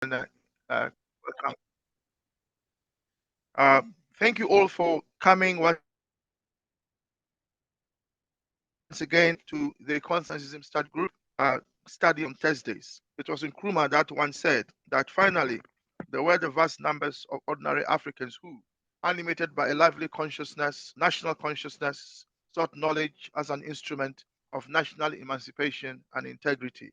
and welcome. Uh, Thank you all for coming once again to the Consensusism Start Group study on Thursdays. It was Nkrumah that once said that finally there were the vast numbers of ordinary Africans who, animated by a lively consciousness, national consciousness, sought knowledge as an instrument of national emancipation and integrity.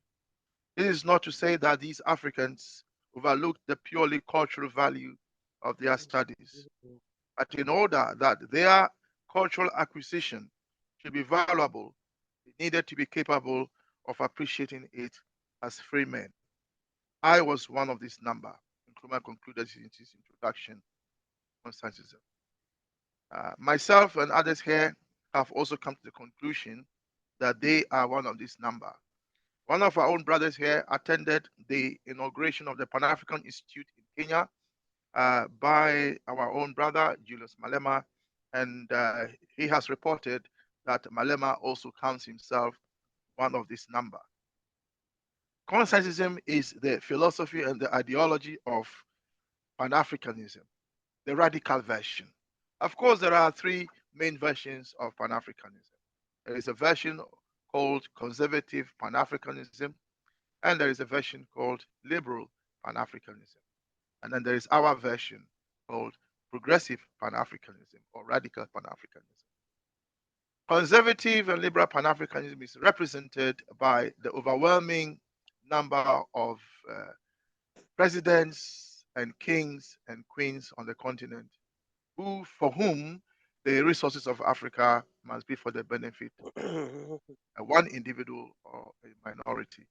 This is not to say that these Africans overlooked the purely cultural value of their studies, but in order that their cultural acquisition should be valuable, they needed to be capable of appreciating it as free men. I was one of this number. Nkrumah concluded in his introduction on Constantism. Myself and others here have also come to the conclusion that they are one of this number. One of our own brothers here attended the inauguration of the Pan African Institute in Kenya by our own brother, Julius Malema, and he has reported that Malema also counts himself one of this number. Consensusism is the philosophy and the ideology of Pan Africanism, the radical version. Of course, there are three main versions of Pan Africanism. There is a version called conservative Pan Africanism, and there is a version called liberal Pan Africanism. And then there is our version called progressive Pan Africanism or radical Pan Africanism. Conservative and liberal Pan Africanism is represented by the overwhelming number of presidents and kings and queens on the continent for whom the resources of Africa must be for the benefit of one individual or a minority,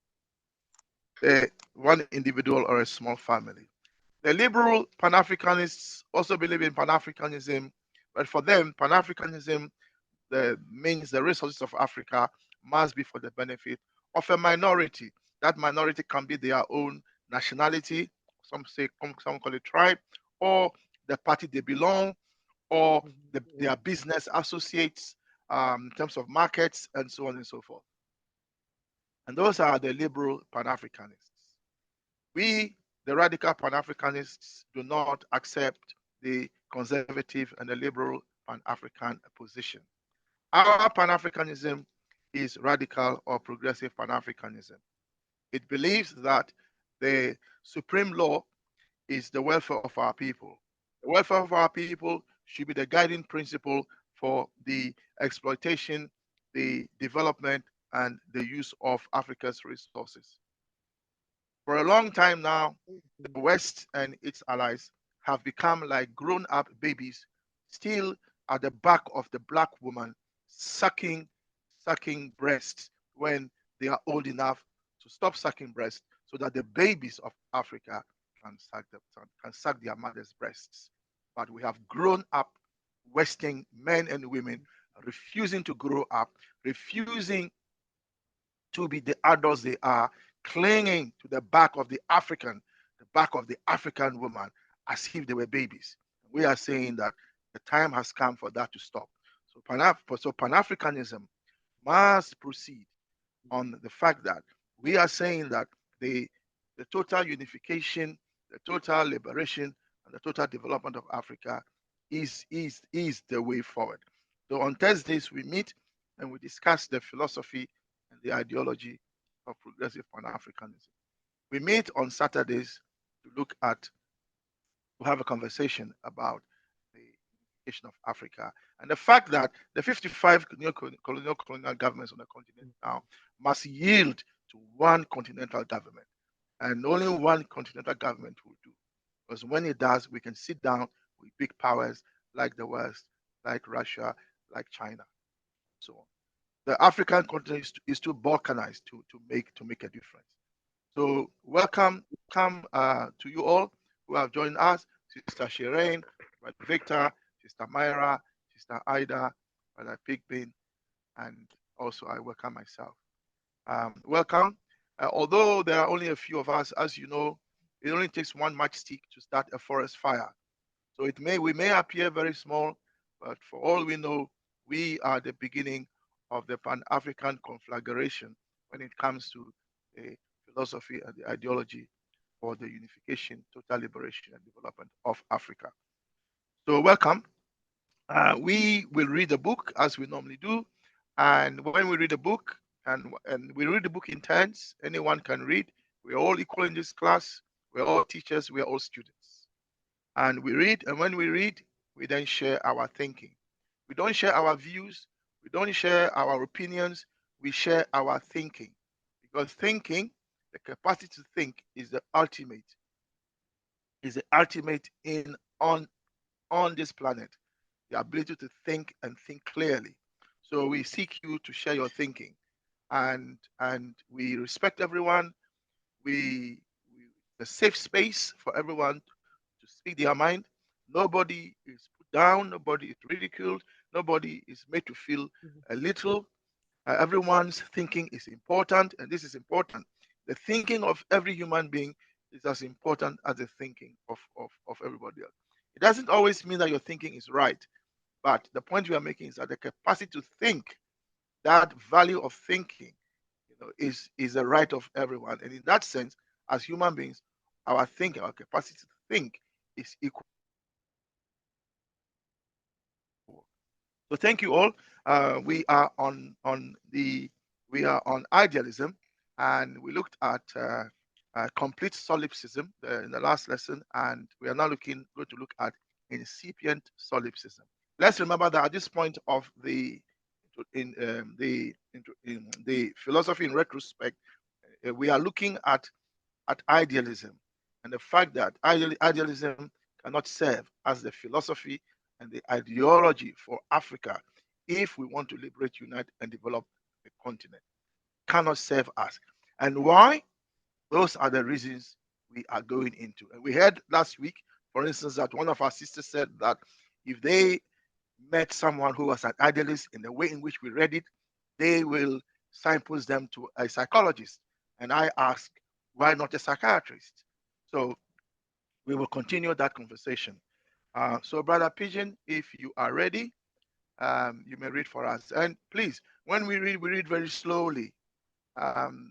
one individual or a small family. The liberal Pan Africanists also believe in Pan Africanism, but for them, Pan Africanism means the resources of Africa must be for the benefit of a minority. That minority can be their own nationality, some call it tribe, or the party they belong, or their business associates in terms of markets and so on and so forth. And those are the liberal Pan Africanists. We, the radical Pan Africanists, do not accept the conservative and the liberal Pan African position. Our Pan Africanism is radical or progressive Pan Africanism. It believes that the supreme law is the welfare of our people. The welfare of our people should be the guiding principle for the exploitation, the development, and the use of Africa's resources. For a long time now, the West and its allies have become like grown up babies, still at the back of the black woman, sucking breasts when they are old enough to stop sucking breasts so that the babies of Africa can suck their mother's breasts. But we have grown up Western men and women refusing to grow up, refusing to be the adults they are, clinging to the back of the African woman, as if they were babies. We are saying that the time has come for that to stop. So Pan-Africanism must proceed on the fact that we are saying that the, the total unification, the total liberation, and the total development of Africa is the way forward. So on Thursdays we meet and we discuss the philosophy and the ideology of progressive Pan-Africanism. We meet on Saturdays to look at to have a conversation about the unification of Africa and the fact that the 55 colonial governments on the continent now must yield to one continental government, and only one continental government will do. Because when it does, we can sit down with big powers like the West, like Russia, like China, so on. The African continent is too balkanized to make a difference. So welcome to you all who have joined us, Sister Shireen, Brother Victor, Sister Myra, Sister Ida, Brother Pigbin, and also I welcome myself. Welcome. Although there are only a few of us, as you know, it only takes one matchstick to start a forest fire. So we may appear very small, but for all we know, we are the beginning of the Pan-African conflagration when it comes to the philosophy and the ideology for the unification, total liberation, and development of Africa. So, welcome. We will read the book as we normally do. And when we read a book, and we read the book in turns, anyone can read. We're all equal in this class. We're all teachers. We're all students. And we read, and when we read, we then share our thinking. We don't share our views. We don't share our opinions. We share our thinking. Because thinking, the capacity to think, is the ultimate in on this planet, the ability to think and think clearly. So we seek you to share your thinking, and we respect everyone. We a safe space for everyone to speak their mind. Nobody is put down. Nobody is ridiculed. Nobody is made to feel a little. Everyone's thinking is important, and this is important. The thinking of every human being is as important as the thinking of everybody else. It doesn't always mean that your thinking is right, but the point we are making is that the capacity to think, that value of thinking, is a right of everyone. And in that sense, as human beings, our capacity to think is equal. So thank you all. We are on idealism, and we looked at complete solipsism in the last lesson, and we are now going to look at incipient solipsism. Let's remember that at this point of the philosophy in retrospect, we are looking at idealism and the fact that idealism cannot serve as the philosophy and the ideology for Africa if we want to liberate, unite, and develop the continent. Cannot serve us. And why? Those are the reasons we are going into. And we heard last week, for instance, that one of our sisters said that if they met someone who was an idealist in the way in which we read it, they will signpost them to a psychologist. And I asked, why not a psychiatrist? So we will continue that conversation. So, Brother Pigeon, if you are ready, you may read for us. And please, when we read very slowly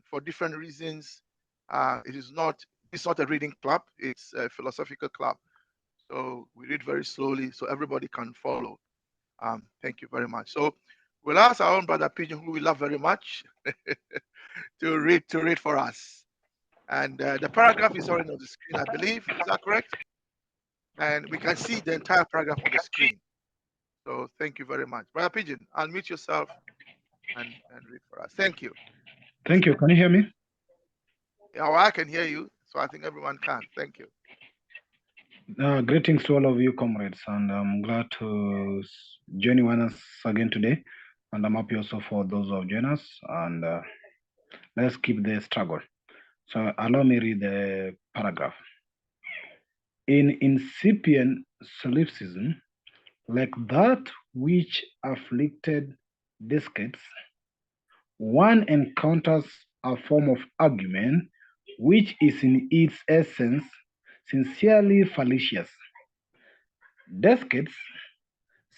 for different reasons. It's not a reading club, it's a philosophical club. So we read very slowly so everybody can follow. Thank you very much. So we'll ask our own Brother Pigeon, who we love very much, to read for us. And the paragraph is already on the screen, I believe. Is that correct? And we can see the entire paragraph on the screen. So thank you very much. Brother Pigeon, unmute yourself and read for us. Thank you. Thank you. Can you hear me? Yeah, well, I can hear you, so I think everyone can. Thank you. Greetings to all of you, comrades, and I'm glad to join you once again today. And I'm happy also for those who have joined us. And let's keep the struggle. So allow me read the paragraph. In incipient solipsism, like that which afflicted descants, one encounters a form of argument which is in its essence sincerely fallacious. Descartes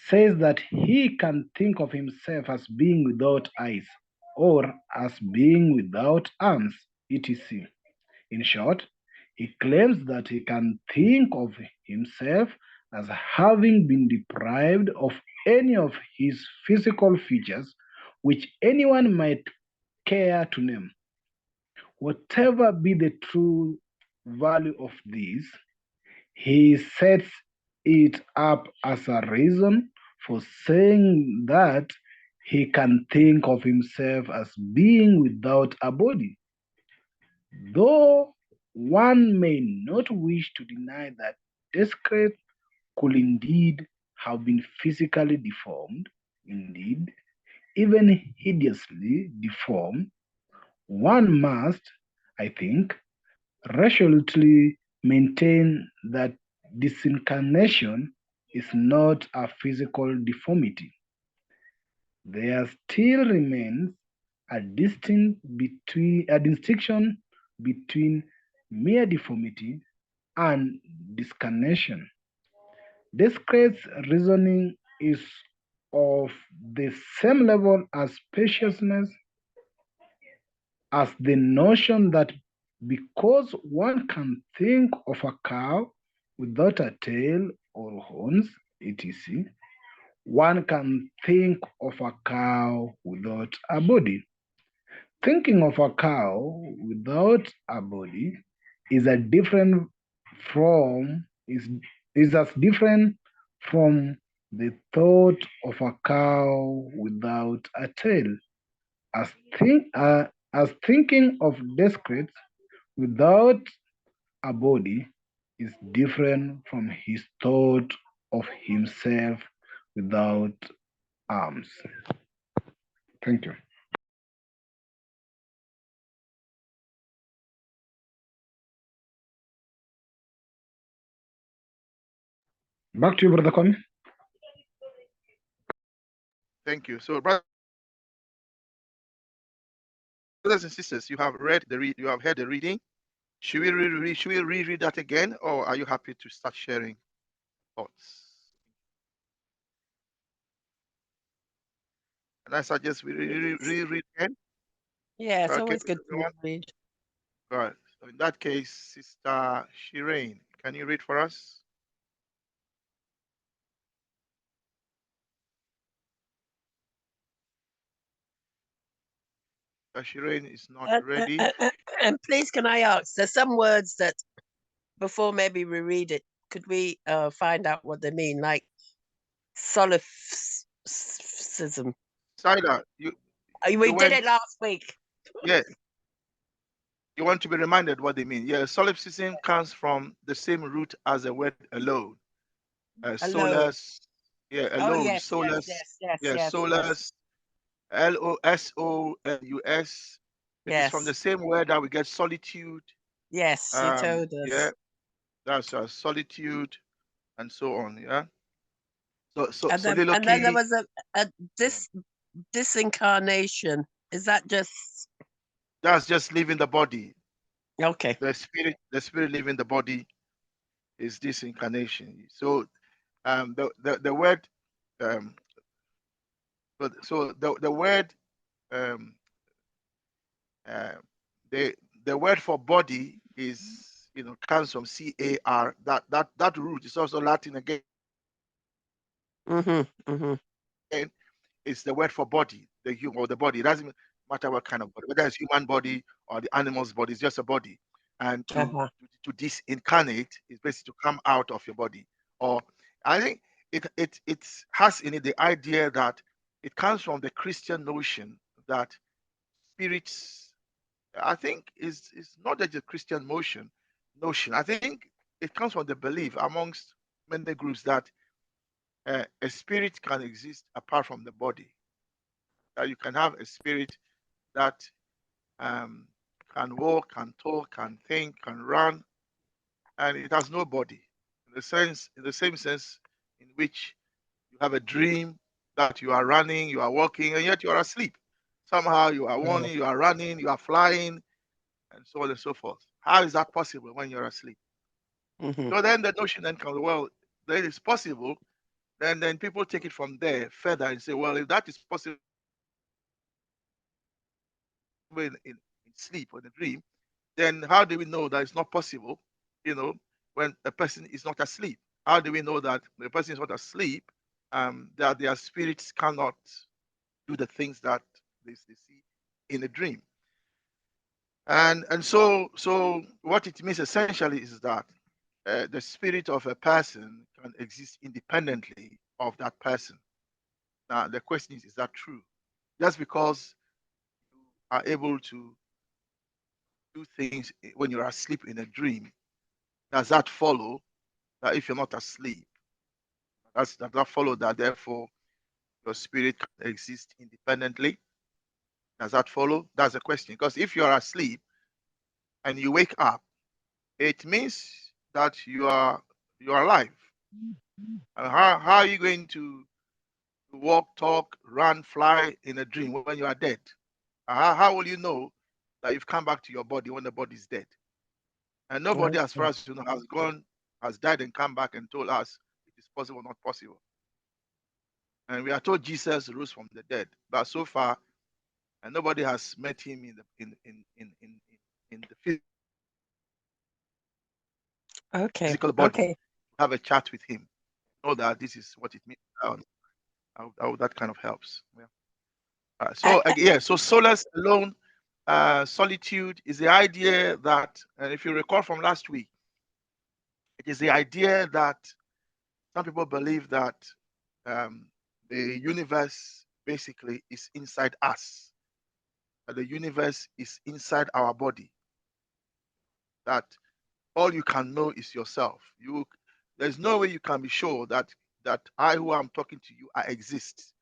says that he can think of himself as being without eyes or as being without arms, etc. In short, he claims that he can think of himself as having been deprived of any of his physical features which anyone might care to name. Whatever be the true value of these, he sets it up as a reason for saying that he can think of himself as being without a body. Though one may not wish to deny that Descartes could indeed have been physically deformed, indeed, even hideously deformed, one must, I think, resolutely maintain that disincarnation is not a physical deformity. There still remains a distinction between mere deformity and discarnation. Descartes' reasoning is of the same level as spaciousness as the notion that because one can think of a cow without a tail or horns, etc., one can think of a cow without a body. Thinking of a cow without a body is a different from is as different from the thought of a cow without a tail as as thinking of Descartes without a body is different from his thought of himself without arms. Thank you. Back to you, Brother Kwame. Thank you. So, brothers and sisters, you have you have heard the reading. Should we reread that again, or are you happy to start sharing thoughts? And I suggest we reread again. Yeah, it's Okay, always good to everyone. read. Right. So in that case, Sister Shireen, can you read for us? Shireen is not ready. And please, can I ask? There's some words that before maybe we read it, could we find out what they mean, like solipsism? Sida, We you did went, it last week. yeah, you want to be reminded what they mean. Yeah, solipsism comes from the same root as the word alone. Alone. Solus, yeah, Oh alone, yes, yes, solus, yes, yes, yeah, yes, yes, solus, Losolus. It is from the yes, same word that we get solitude. yes. You told Yeah, us. that's solitude and so on. Yeah. So And then there soliloquy. was a Yeah. disincarnation. Is that just That's just leaving the body. okay? The spirit leaving the body is this incarnation. So the word um so the word um uh, the the word for body is, comes from car. That root is also Latin again. Mm-hmm. Mm-hmm. It's the word for body, the human or the body. It doesn't matter what kind of body, whether it's human body or the animal's body, it's just a body. And Uh-huh. to disincarnate is basically to come out of your body. Or I think it has in it the idea that it comes from the Christian notion that spirits, I think is not just a Christian notion. I think it comes from the belief amongst many groups that a spirit can exist apart from the body. That you can have a spirit that um, can walk, can talk, can think, can run, and it has no body. In the same sense in which you have a dream that you are running, you are walking, and yet you are asleep. Somehow you are Mm-hmm. running, you are running, you are flying, and so on and so forth. How is that possible when you're asleep? Mm-hmm. So then the notion then comes, well, that is possible. Then people take it from there further and say, well, if that is possible in sleep or in a dream, then how do we know that it's not possible, you know, when a person is not asleep? How do we know that the person is not asleep, that their spirits cannot do the things that they see in a dream? And so what it means essentially is that the spirit of a person can exist independently of that person. Now the question is that true? Just because you are able to do things when you're asleep in a dream, does that follow that if you're not asleep, does that follow that therefore your spirit can exist independently? Does that follow? That's the question. Because if you are asleep and you wake up, it means that you are alive. And how are you going to walk, talk, run, fly in a dream when you are dead? How will you know that you've come back to your body when the body is dead? And nobody, as far Okay. as you know, has died and come back and told us it is possible or not possible. And we are told Jesus rose from the dead, but so far, and nobody has met him in the in the physical. Okay. physical body, Okay. have a chat with him, know that this is what it means. That kind of helps. Yeah. So solace alone, solitude is the idea that, and if you recall from last week, it is the idea that some people believe that the universe basically is inside us, that the universe is inside our body, that all you can know is yourself. There's no way you can be sure that I, who am talking to you, I exist.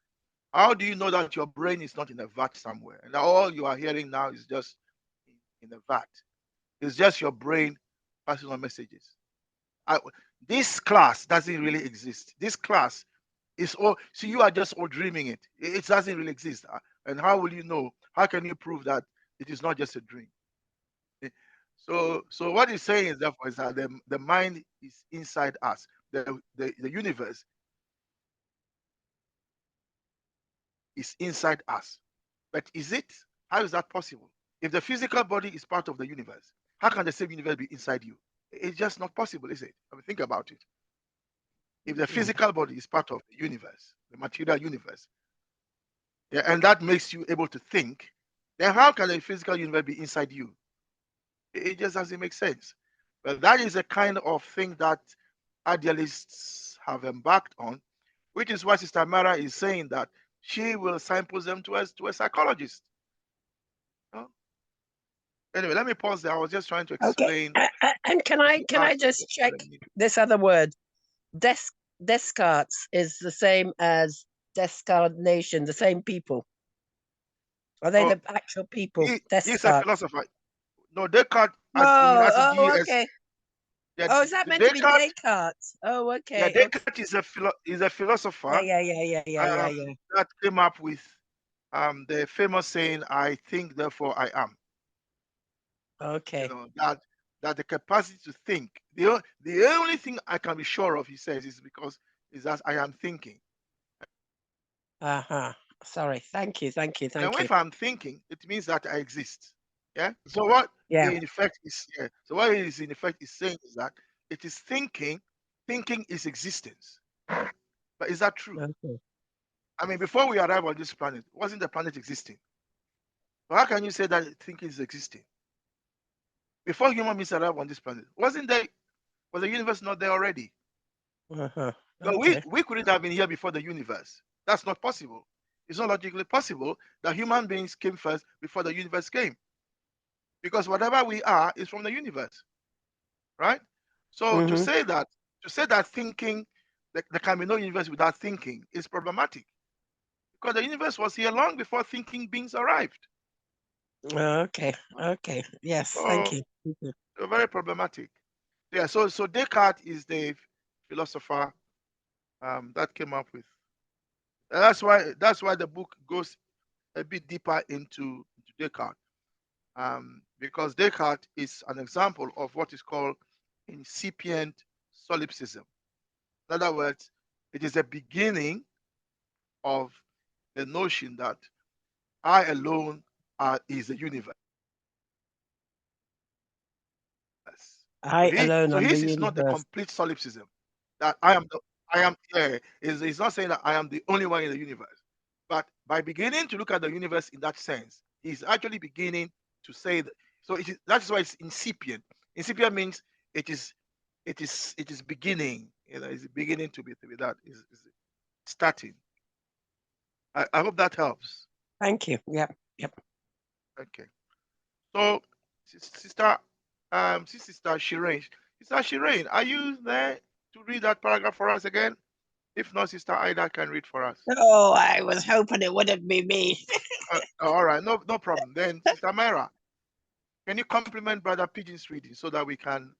How do you know that your brain is not in a vat somewhere, and all you are hearing now is just in a vat? It's just your brain passing on messages. This class doesn't really exist. This class is all. See, you are just all dreaming it. It doesn't really exist. And how will you know? How can you prove that it is not just a dream? So what he's saying is, therefore, is that the mind is inside us. The universe is inside us. But is it? How is that possible? If the physical body is part of the universe, how can the same universe be inside you? It's just not possible, is it? I mean, think about it. If the physical body is part of the universe, the material universe, yeah, and that makes you able to think, then how can the physical universe be inside you? It just doesn't make sense. But that is the kind of thing that idealists have embarked on, which is why Sister Mara is saying that she will signpost them to a psychologist. Oh. Anyway, let me pause there. I was just trying to Okay. explain. And can I just check this other word? Descartes is the same as Descarnation, the same people. Are they the actual people? He's a Descartes. philosopher. No, Descartes, as Okay. Yeah, Is that meant to be Descartes? Oh, okay. Yeah, Descartes is a philosopher. Yeah. That came up with the famous saying, "I think, therefore I am." Okay. You know that the capacity to think. The only thing I can be sure of, he says, is that I am thinking. Sorry. Thank you. And if I'm thinking, it means that I exist. Yeah. So what in effect is So what is in effect is saying is that it is thinking. Thinking is existence. But is that true? Okay. I mean, before we arrive on this planet, wasn't the planet existing? So how can you say that thinking is existing? Before human beings arrived on this planet, was the universe not there already? But we couldn't have been here before the universe. That's not possible. It's not logically possible that human beings came first before the universe came. Because whatever we are is from the universe. Right? So to say that thinking, there can be no universe without thinking is problematic. Because the universe was here long before thinking beings arrived. Okay. Yes, thank you. Very problematic. Yeah, so Descartes is the philosopher that came up with. That's why the book goes a bit deeper into Descartes, because Descartes is an example of what is called incipient solipsism. In other words, it is a beginning of the notion that I alone is the universe. I alone am the His is not the universe. complete solipsism that I am. Yeah, is not saying that I am the only one in the universe, but by beginning to look at the universe in that sense, he's actually beginning to say that. So that's why it's incipient. Incipient means it is beginning. It's beginning to be that is starting. I hope that helps. Thank you. Yep. Okay. So, sister, Sister Shireen, are you there to read that paragraph for us again? If not, Sister Ida can read for us. Oh, I was hoping it wouldn't be me. All right, no problem. Then, Sister Myra, can you compliment Brother Pigeon's reading so that we can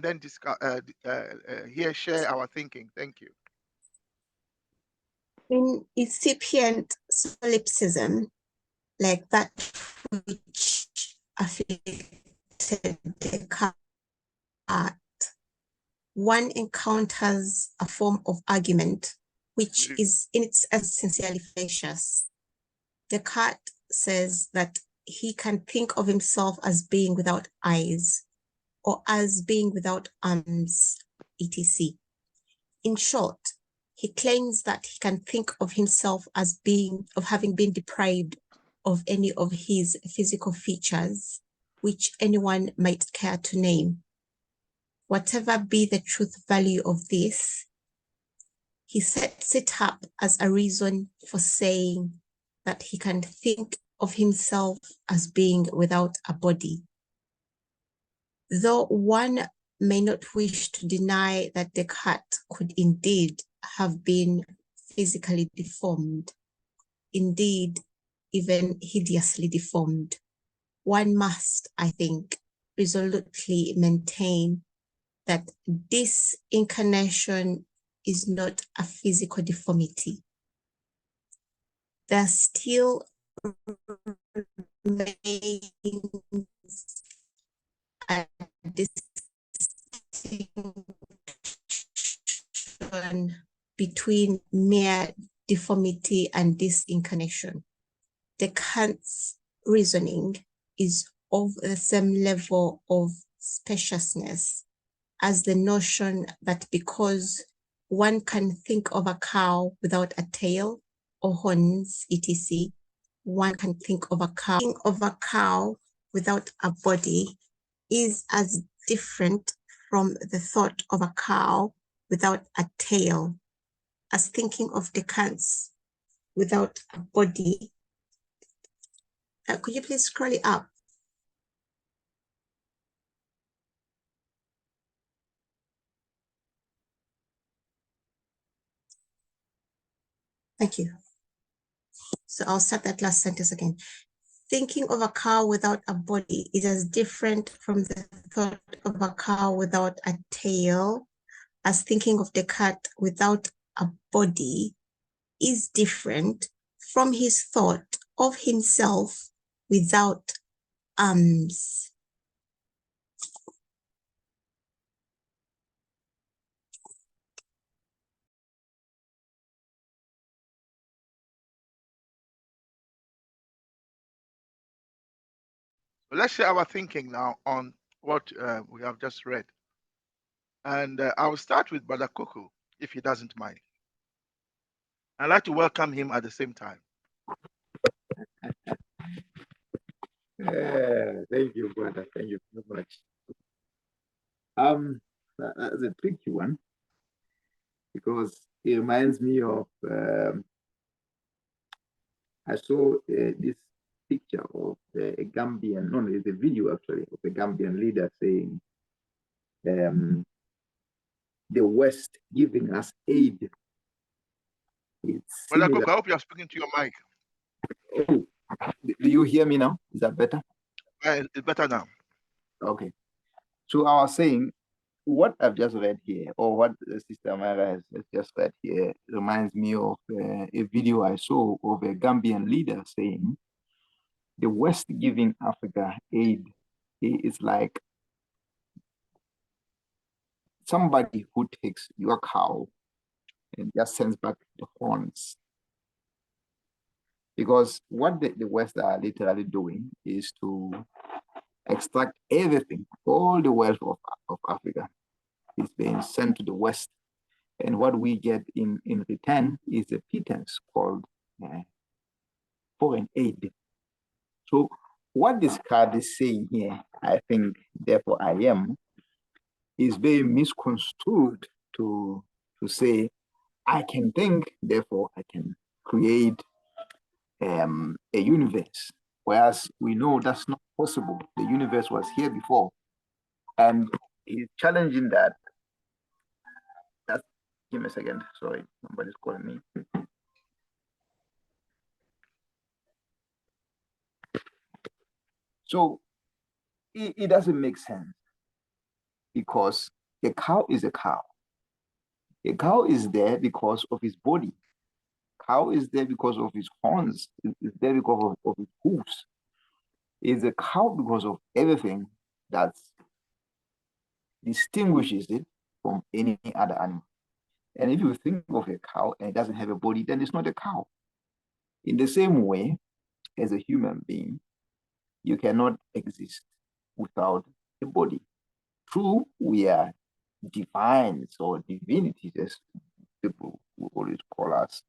then discuss share our thinking? Thank you. In incipient solipsism, like that which afflicted Descartes, one encounters a form of argument which is in its essence sincerely fallacious. Descartes says that he can think of himself as being without eyes, or as being without arms, etc. In short, he claims that he can think of himself as having been deprived of any of his physical features, which anyone might care to name. Whatever be the truth value of this, he sets it up as a reason for saying that he can think of himself as being without a body. Though one may not wish to deny that Descartes could indeed have been physically deformed, indeed even hideously deformed, one must, I think, resolutely maintain that this incarnation is not a physical deformity. There still remains a distinction between mere deformity and disincarnation. Descartes' reasoning is of the same level of spaciousness as the notion that because one can think of a cow without a tail or horns, etc., one can think of a cow without a body is as different from the thought of a cow without a tail as thinking of Descartes without a body. Could you please scroll it up? Thank you. So I'll start that last sentence again. Thinking of a cow without a body is as different from the thought of a cow without a tail as thinking of Descartes without a body is different from his thought of himself without arms. Let's share our thinking now on what we have just read. And I will start with Brother Kuku, if he doesn't mind. I'd like to welcome him at the same time. Thank you, brother. Thank you so much. That's a tricky one because it reminds me of I saw this picture of a Gambian, no, it's a video actually of a Gambian leader saying, the West giving us aid. It's Brother similar. Kuku, I hope you are speaking to your mic. Oh, do you hear me now? Is that better? It's better now. Okay. So I was saying, what I've just read here, or what Sister Amara has just read here, reminds me of a video I saw of a Gambian leader saying, the West giving Africa aid is like somebody who takes your cow and just sends back the horns. Because what the West are literally doing is to extract everything, all the wealth of Africa is being sent to the West. And what we get in return is a pittance called foreign aid. So what this card is saying here, I think, therefore I am, is very misconstrued to say, I can think, therefore I can create a universe. Whereas we know that's not possible. The universe was here before. And he's challenging that. Give me a second. Sorry, somebody's calling me. So it doesn't make sense because a cow is a cow. A cow is there because of his body. Cow is there because of his horns. It's there because of his hooves. It's a cow because of everything that distinguishes it from any other animal. And if you think of a cow and it doesn't have a body, then it's not a cow. In the same way, as a human being, you cannot exist without a body. true, we are divines or divinities, as people will always call us,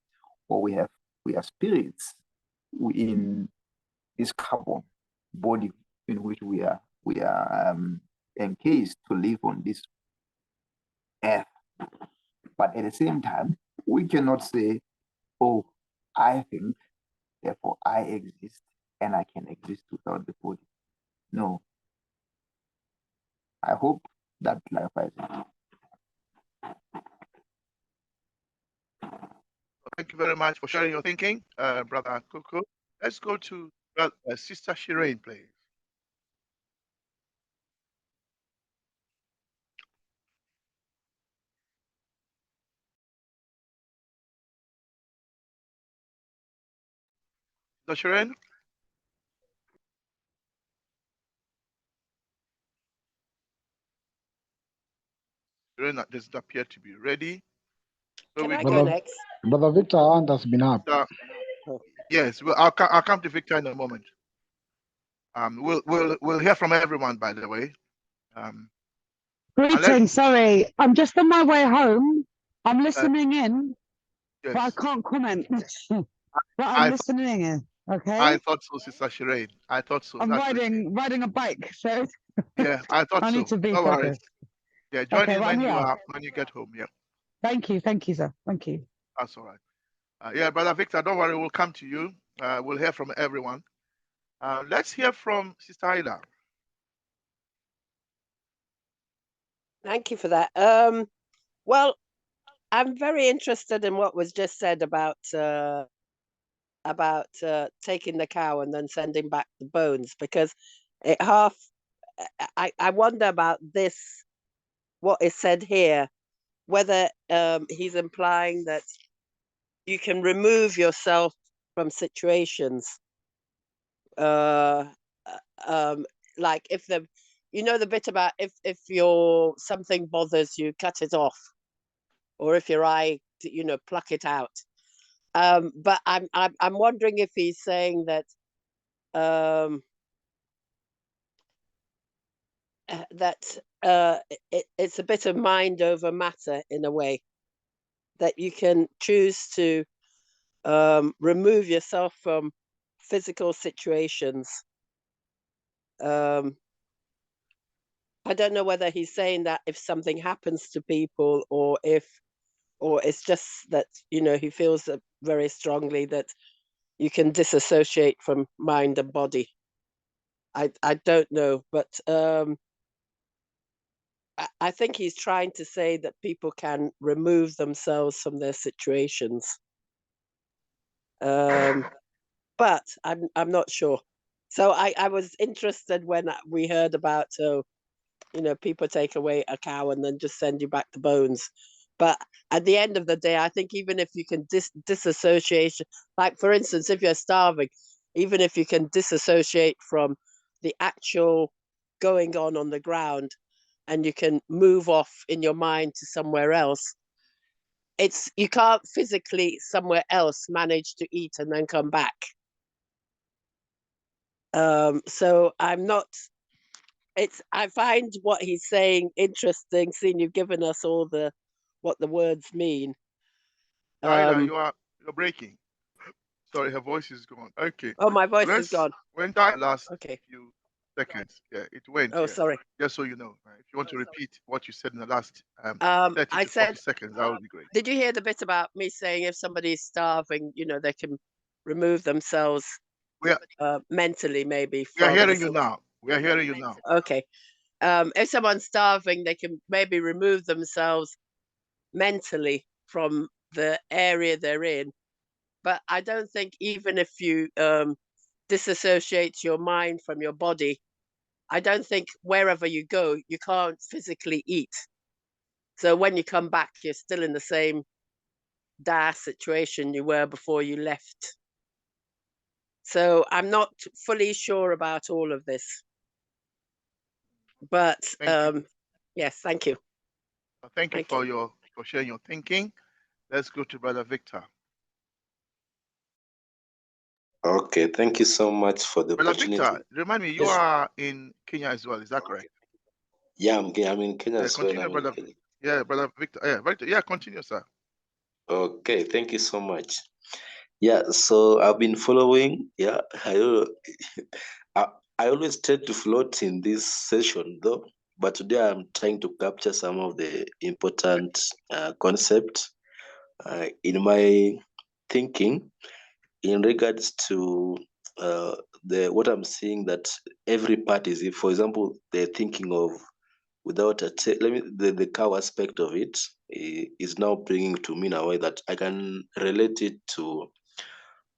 or we are spirits in this carbon body in which we are encased to live on this earth. But at the same time, we cannot say, oh, I think, therefore I exist and I can exist without the body. No. I hope that clarifies it. Thank you very much for sharing your thinking, Brother Coco. Let's go to Sister Shireen, please. Sister Shireen? Shireen doesn't appear to be ready. So Can we I go go next? Brother Victor hand has been up. Yes, well, I'll come to Victor in a moment. We'll hear from everyone, by the way. Greetings, sorry, I'm just on my way home. I'm listening in, yes. but I can't comment. But I'm I listening in, okay? I thought so, Sister Shireen. I thought so. I'm That's riding a bike, so yeah, I thought I so. need to be No worries. focused. Yeah, join Okay, in well, when you get home. Yeah, Thank you, sir. Thank you. that's all right. Yeah, Brother Victor, don't worry, we'll come to you. We'll hear from everyone. Let's hear from Sister Ida. Thank you for that. Well, I'm very interested in what was just said about taking the cow and then sending back the bones, because it I wonder about this, what is said here, whether he's implying that you can remove yourself from situations, like if the bit about if something bothers you, cut it off, or if your eye, pluck it out. But I'm wondering if he's saying that it's a bit of mind over matter, in a way, that you can choose to remove yourself from physical situations. I don't know whether he's saying that if something happens to people, or it's just that he feels very strongly that you can disassociate from mind and body. I don't know, but I think he's trying to say that people can remove themselves from their situations. But I'm not sure. So I was interested when we heard about people take away a cow and then just send you back the bones. But at the end of the day, I think even if you can disassociate, like for instance, if you're starving, even if you can disassociate from the actual going on the ground, and you can move off in your mind to somewhere else, you can't physically somewhere else manage to eat and then come back. So I'm not. I find what he's saying interesting, seeing you've given us all what the words mean. Ida, you're breaking. Sorry, her voice is gone. Okay. Oh, my voice is gone. When that last Okay. few seconds, yeah, it went. Oh, yeah. sorry. Just so you know, if you want to repeat what you said in the last 30 I to 40 said, seconds, that would be great. Did you hear the bit about me saying if somebody's starving, they can remove themselves mentally, maybe? We are hearing you now. We are hearing you now. Okay. If someone's starving, they can maybe remove themselves mentally from the area they're in. But I don't think even if you disassociate your mind from your body, I don't think wherever you go, you can't physically eat. So when you come back, you're still in the same dire situation you were before you left. So I'm not fully sure about all of this. But yes, thank you. Thank you for sharing your thinking. Let's go to Brother Victor. Okay, thank you so much for the Brother opportunity. Victor, remind me, you are in Kenya as well, is that correct? Yeah, I'm in Kenya as well. Continue, I'm in brother. Kenya. Yeah, brother Victor. Yeah, Victor. Yeah, continue, sir. Okay, thank you so much. Yeah, so I've been following. Yeah, I, I always tend to float in this session though, but today I'm trying to capture some of the important concepts in my thinking in regards to the what I'm seeing, that every part is, if for example they're thinking of without a let me the cow aspect of it is now bringing to me in a way that I can relate it to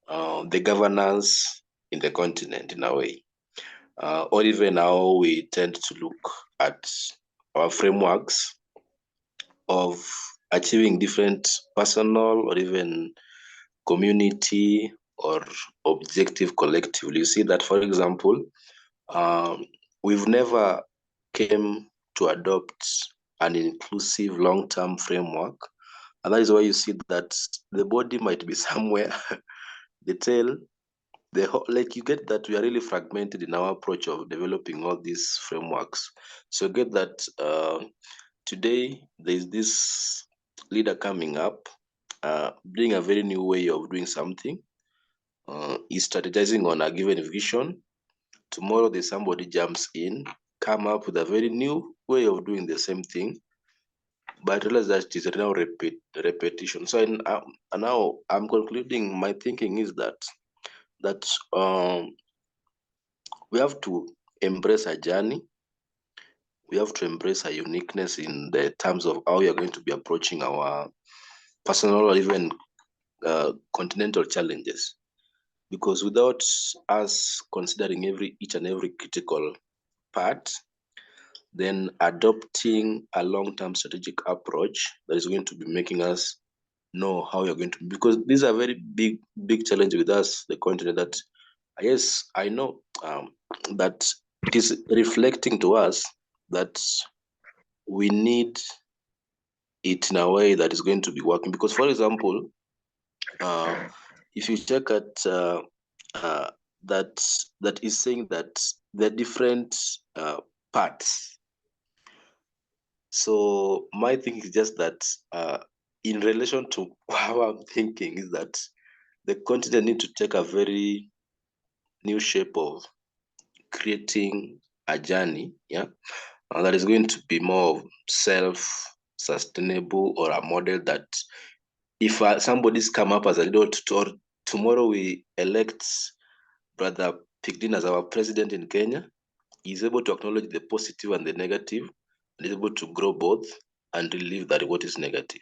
the governance in the continent in a way, or even how we tend to look at our frameworks of achieving different personal or even community or objective collectively. You see that, for example, um, we've never came to adopt an inclusive long-term framework, and that is why you see that the body might be somewhere, the tail, the whole, like you get that we are really fragmented in our approach of developing all these frameworks. So get that today there's this leader coming up, bring a very new way of doing something. Is strategizing on a given vision. Tomorrow there's somebody jumps in, come up with a very new way of doing the same thing, but realize that it is now repetition. So now I'm concluding my thinking is that we have to embrace a journey. We have to embrace a uniqueness in the terms of how we are going to be approaching our personal or even continental challenges. Because without us considering each and every critical part, then adopting a long-term strategic approach that is going to be making us know how you're going to, because these are very big challenge with us, the continent, that yes, I know that it is reflecting to us that we need it in a way that is going to be working. Because, for example, if you check at uh, that that is saying that the different parts. So my thing is just that in relation to how I'm thinking is that the continent need to take a very new shape of creating a journey, yeah, and that is going to be more of self-sustainable, or a model that if somebody's come up as a leader or tomorrow we elect Brother Pigdin as our president in Kenya, he's able to acknowledge the positive and the negative, and is able to grow both and relieve that what is negative.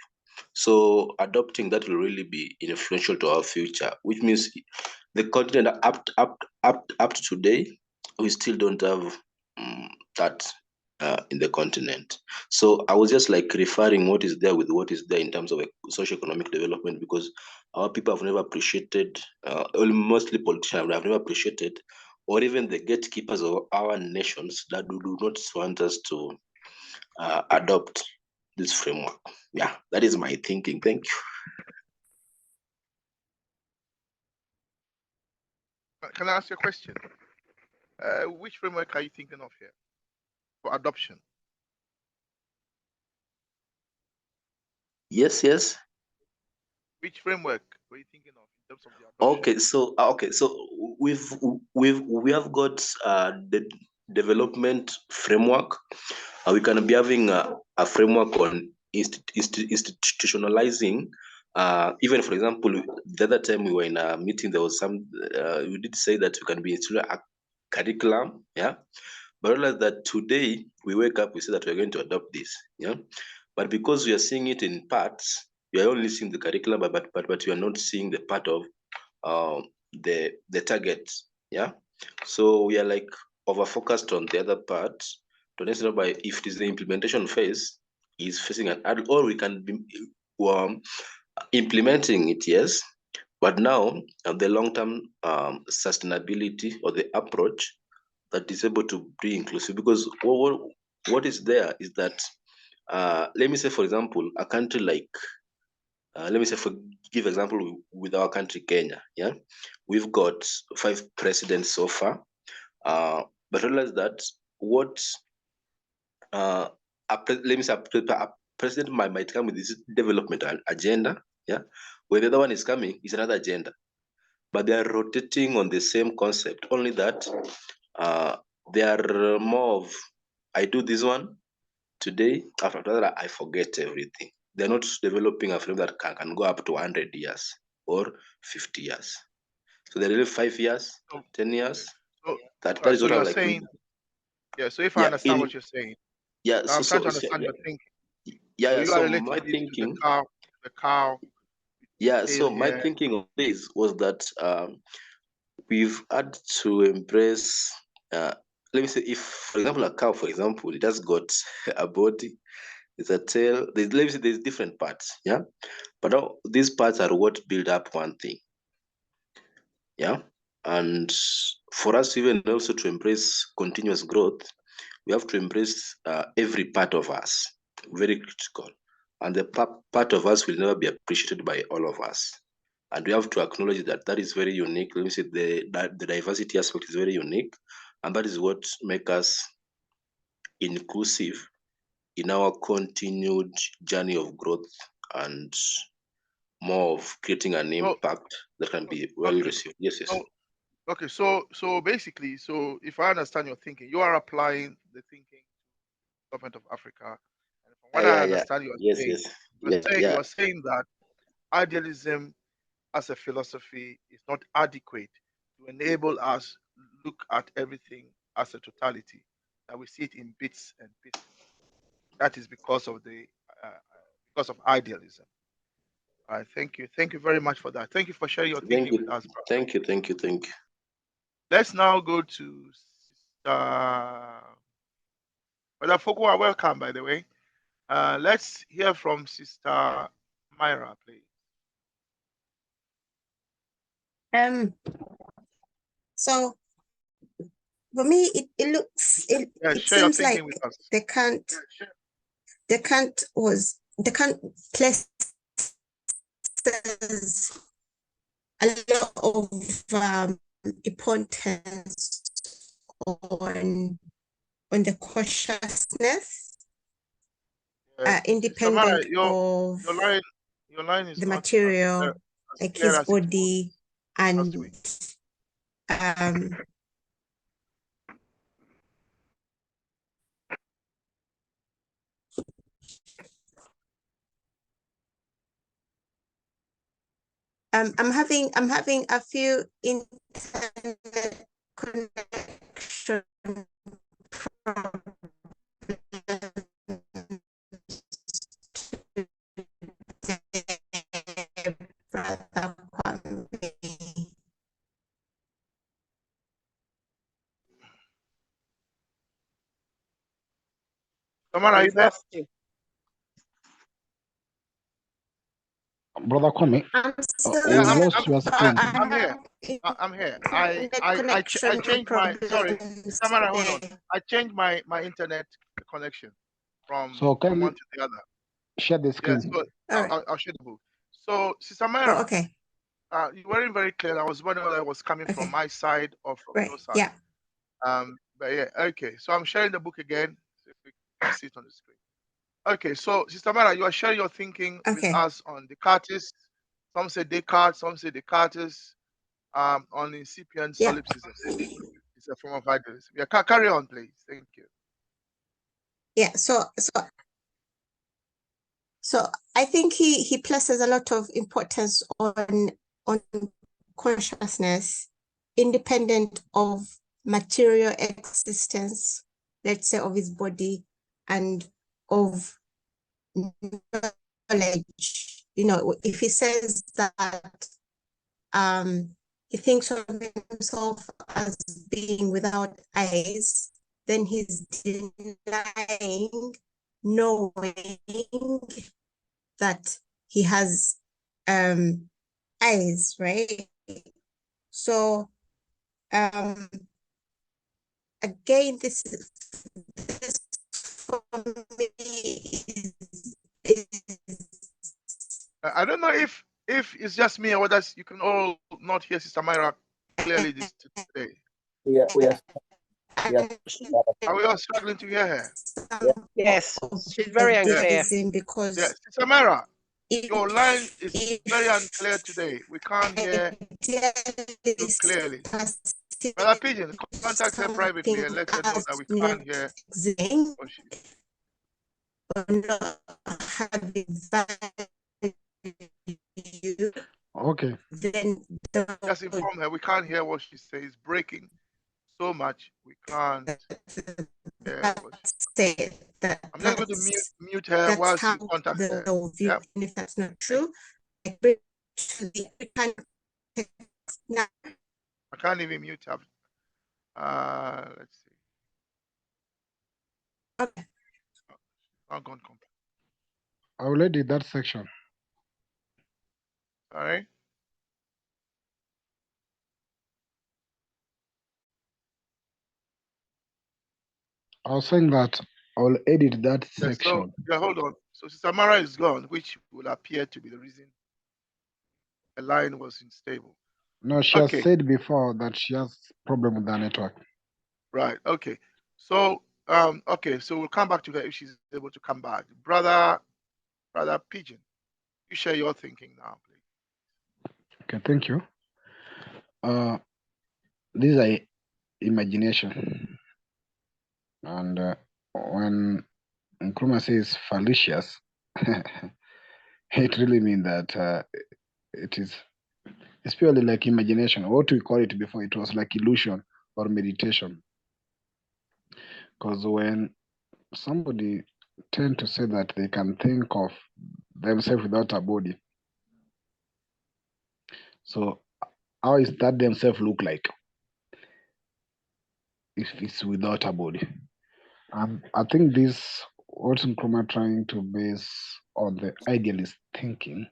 So adopting that will really be influential to our future, which means the continent up to today, we still don't have that in the continent. So I was just like referring what is there with what is there in terms of socio-economic development, because our people have never appreciated, or mostly politicians have never appreciated, or even the gatekeepers of our nations that do not want us to adopt this framework. Yeah, that is my thinking. Thank you. Can I ask you a question? Which framework are you thinking of here for adoption? Yes. Which framework were you thinking of in terms of the adoption? Okay, so we have got the development framework. We can be having a framework on institutionalizing. Even for example, the other time we were in a meeting, there was some. We did say that we can be instituting a curriculum, yeah. But realize that today we wake up, we say that we're going to adopt this, yeah. But because we are seeing it in parts, we are only seeing the curriculum, but we are not seeing the part of the target, yeah. So we are like over focused on the other part. To understand by if it is the implementation phase is facing an ad, or we can be implementing it, yes. But now the long-term sustainability or the approach that is able to be inclusive, because what is there is that let me say, for example, a country like let me say, for give example with our country Kenya, yeah, we've got 5 presidents so far, but realize that what let me say, a president might come with this development agenda, yeah. When the other one is coming, is another agenda, but they are rotating on the same concept. Only that they are more of, I do this one today, after that I forget everything. They're not developing a frame that can go up to 100 years or 50 years. So they're really 5 years, 10 years. That is what you're I'm like. saying, yeah. So if I understand what you're saying, yeah, I'm trying to understand your thinking. Yeah, so you so are my related thinking, to the cow. Yeah, so my thinking on this was that we've had to embrace, let me say, if, for example, a cow, for example, it has got a body, there's a tail, let me say there's different parts, yeah? But all these parts are what build up one thing, yeah? And for us even also to embrace continuous growth, we have to embrace every part of us, very critical. And the part of us will never be appreciated by all of us. And we have to acknowledge that that is very unique. Let me say the diversity aspect is very unique. And that is what makes us inclusive in our continued journey of growth and more of creating an impact that can be well received. Yes, yes. Okay, so basically, so if I understand your thinking, you are applying the thinking to the government of Africa. And from what I understand, you are saying that idealism as a philosophy is not adequate to enable us look at everything as a totality, that we see it in bits and pieces. That is because of idealism. All right, thank you very much for that. Thank you for sharing your thinking with us, bro. Thank you. Let's now go to Brother Fokua. Welcome, by the way. Let's hear from Sister Myra, please. So for me, it seems like the Kant places a lot of importance on the consciousness, independent of your line is the not material, like his body, and I'm having a few internet connection problems. Brother Kwame. Tamara, are you there? Brother Kwame, we lost your screen. I'm here. I'm here. I changed my Tamara, hold on. I changed my internet connection from one to the other. Share the screen. Yes, I'll share the book. So, Sister Myra, okay. You weren't very clear. I was wondering whether it was coming from my side or from your side. Yeah. But yeah, okay. So I'm sharing the book again. So if we can see it on the screen. Okay, so Sister Mara, you are sharing your thinking with us on Descartes. Some say Descartes, some say Descartes. On incipient solipsism. It's a form of idealism. Yeah, carry on, please. Thank you. Yeah. So I think he places a lot of importance on consciousness, independent of material existence, let's say of his body, and of knowledge. You know, if he says that he thinks of himself as being without eyes, then he's denying knowing that he has eyes, right? So again, this for me is I don't know if it's just me or whether you can all not hear Sister Myra clearly this today. We are Are we all struggling to hear her? Yes, she's very unclear. Because Yes, Samara, if, your line is very unclear today. We can't hear you clearly. Brother Pigeon, contact her privately and let her know that we can't hear what she. Okay. Then Just inform her we can't hear what she says. Breaking so much we can't hear what she. I'm just going to mute her while she contacts her. Yep. And if that's not true, I can't even mute her. Let's see. Okay. Not gone complete. I already did that section. All right. I was saying that I'll edit that section. So, yeah, hold on. So Samara is gone, which will appear to be the reason the line was unstable. No, she has said before that she has problem with the network. Right. Okay. So, okay. So we'll come back to her if she's able to come back. Brother Pigeon, you share your thinking now, please. Okay, thank you. These are imagination, and when Nkrumah says fallacious, it really means that it's purely like imagination. What we call it before, it was like illusion or meditation. Because when somebody tend to say that they can think of themselves without a body, so how is that themselves look like if it's without a body? I think this what Nkrumah trying to base on the idealist thinking,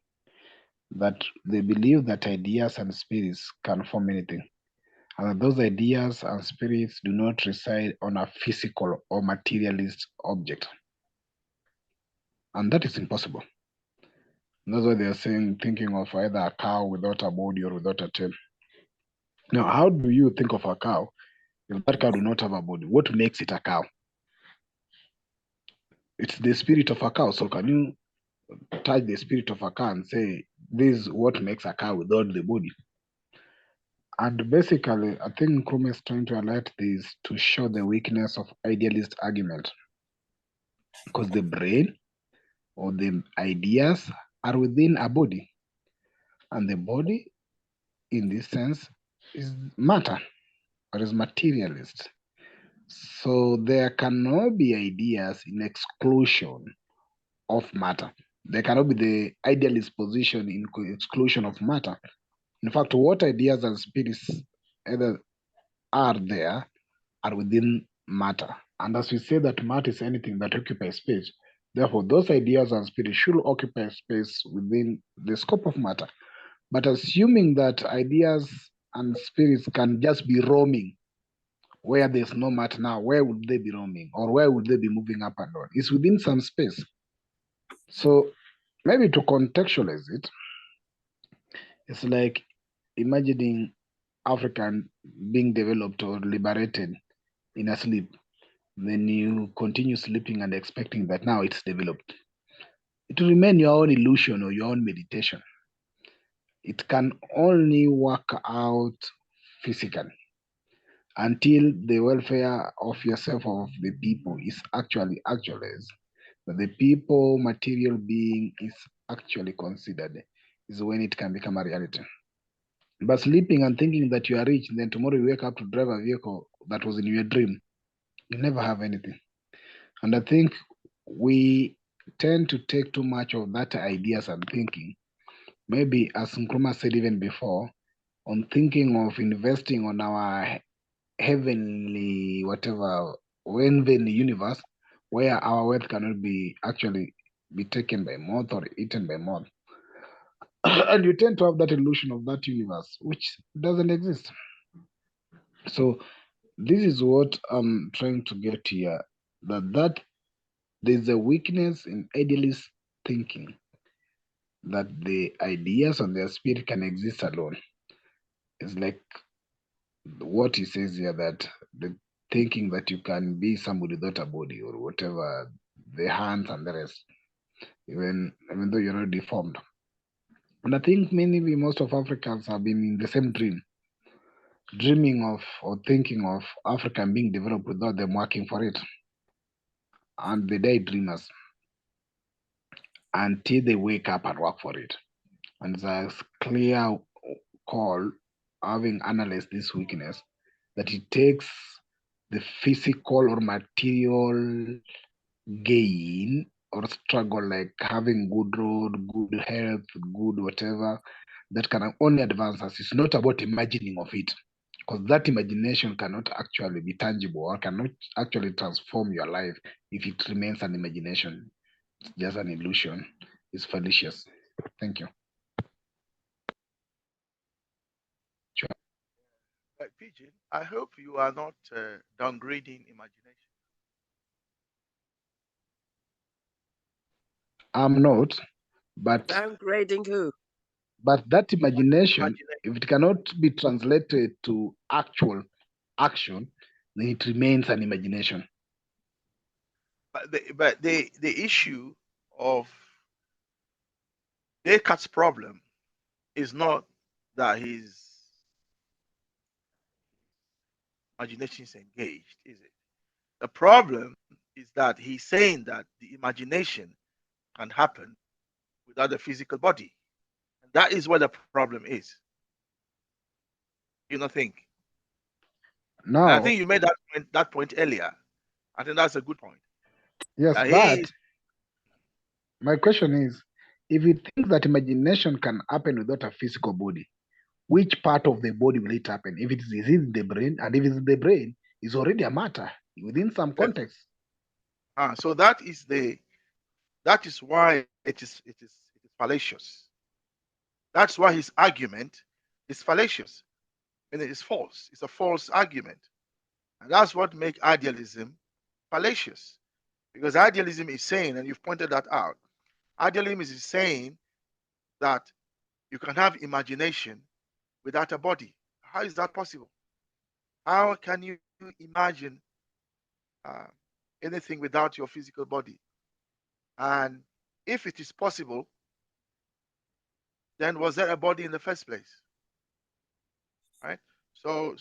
that they believe that ideas and spirits can form anything, and that those ideas and spirits do not reside on a physical or materialist object, and that is impossible. And that's why they are saying, thinking of either a cow without a body or without a tail. Now, how do you think of a cow if that cow do not have a body? What makes it a cow? It's the spirit of a cow. So can you touch the spirit of a cow and say, this is what makes a cow without the body? And basically, I think Nkrumah is trying to highlight this to show the weakness of idealist argument. Because the brain or the ideas are within a body. And the body, in this sense, is matter or is materialist. So there cannot be ideas in exclusion of matter. There cannot be the idealist position in exclusion of matter. In fact, what ideas and spirits either are there are within matter. And as we say that matter is anything that occupies space, therefore those ideas and spirits should occupy space within the scope of matter. But assuming that ideas and spirits can just be roaming where there's no matter now, where would they be roaming? Or where would they be moving up and down? It's within some space. So maybe to contextualize it, it's like imagining Africa being developed or liberated in a sleep. Then you continue sleeping and expecting that now it's developed. It will remain your own illusion or your own meditation. It can only work out physically until the welfare of yourself or of the people is actually actualized. That the people, material being is actually considered, is when it can become a reality. But sleeping and thinking that you are rich, and then tomorrow you wake up to drive a vehicle that was in your dream, you never have anything. And I think we tend to take too much of that ideas and thinking. Maybe, as Nkrumah said even before, on thinking of investing on our heavenly, whatever, heavenly universe, where our wealth cannot be actually be taken by moth or eaten by moth. And you tend to have that illusion of that universe, which doesn't exist. So this is what I'm trying to get here, that there's a weakness in idealist thinking, that the ideas and their spirit can exist alone. It's like what he says here, that thinking that you can be somebody without a body or whatever, the hands and the rest, even though you're already deformed. And I think mainly most of Africans have been in the same dream, dreaming of or thinking of Africa being developed without them working for it. And they daydreamers until they wake up and work for it. And it's a clear call, having analyzed this weakness, that it takes the physical or material gain or struggle, like having good road, good health, good whatever, that can only advance us. It's not about imagining of it, because that imagination cannot actually be tangible or cannot actually transform your life if it remains an imagination. It's just an illusion. It's fallacious. Thank you. Pigeon, I hope you are not downgrading imagination. I'm not, but Downgrading who? that imagination, Imagination. if it cannot be translated to actual action, then it remains an imagination. But the issue of Descartes' problem is not that his imagination is engaged, is it? The problem is that he's saying that the imagination can happen without a physical body. And that is what the problem is. You don't think? And I Now, think you made that point earlier. I think that's a good point. yes, That but he my question is, if you think that imagination can happen without a physical body, which part of the body will it happen? If it is in the brain, and if it's in the brain, it's already a matter within some context. so that is why it is fallacious. That's why his argument is fallacious. And it is false. It's a false argument. And that's what makes idealism fallacious. Because idealism is saying, and you've pointed that out, idealism is saying that you can have imagination without a body. How is that possible? How can you imagine uh, anything without your physical body? And if it is possible, then was there a body in the first place? Right? So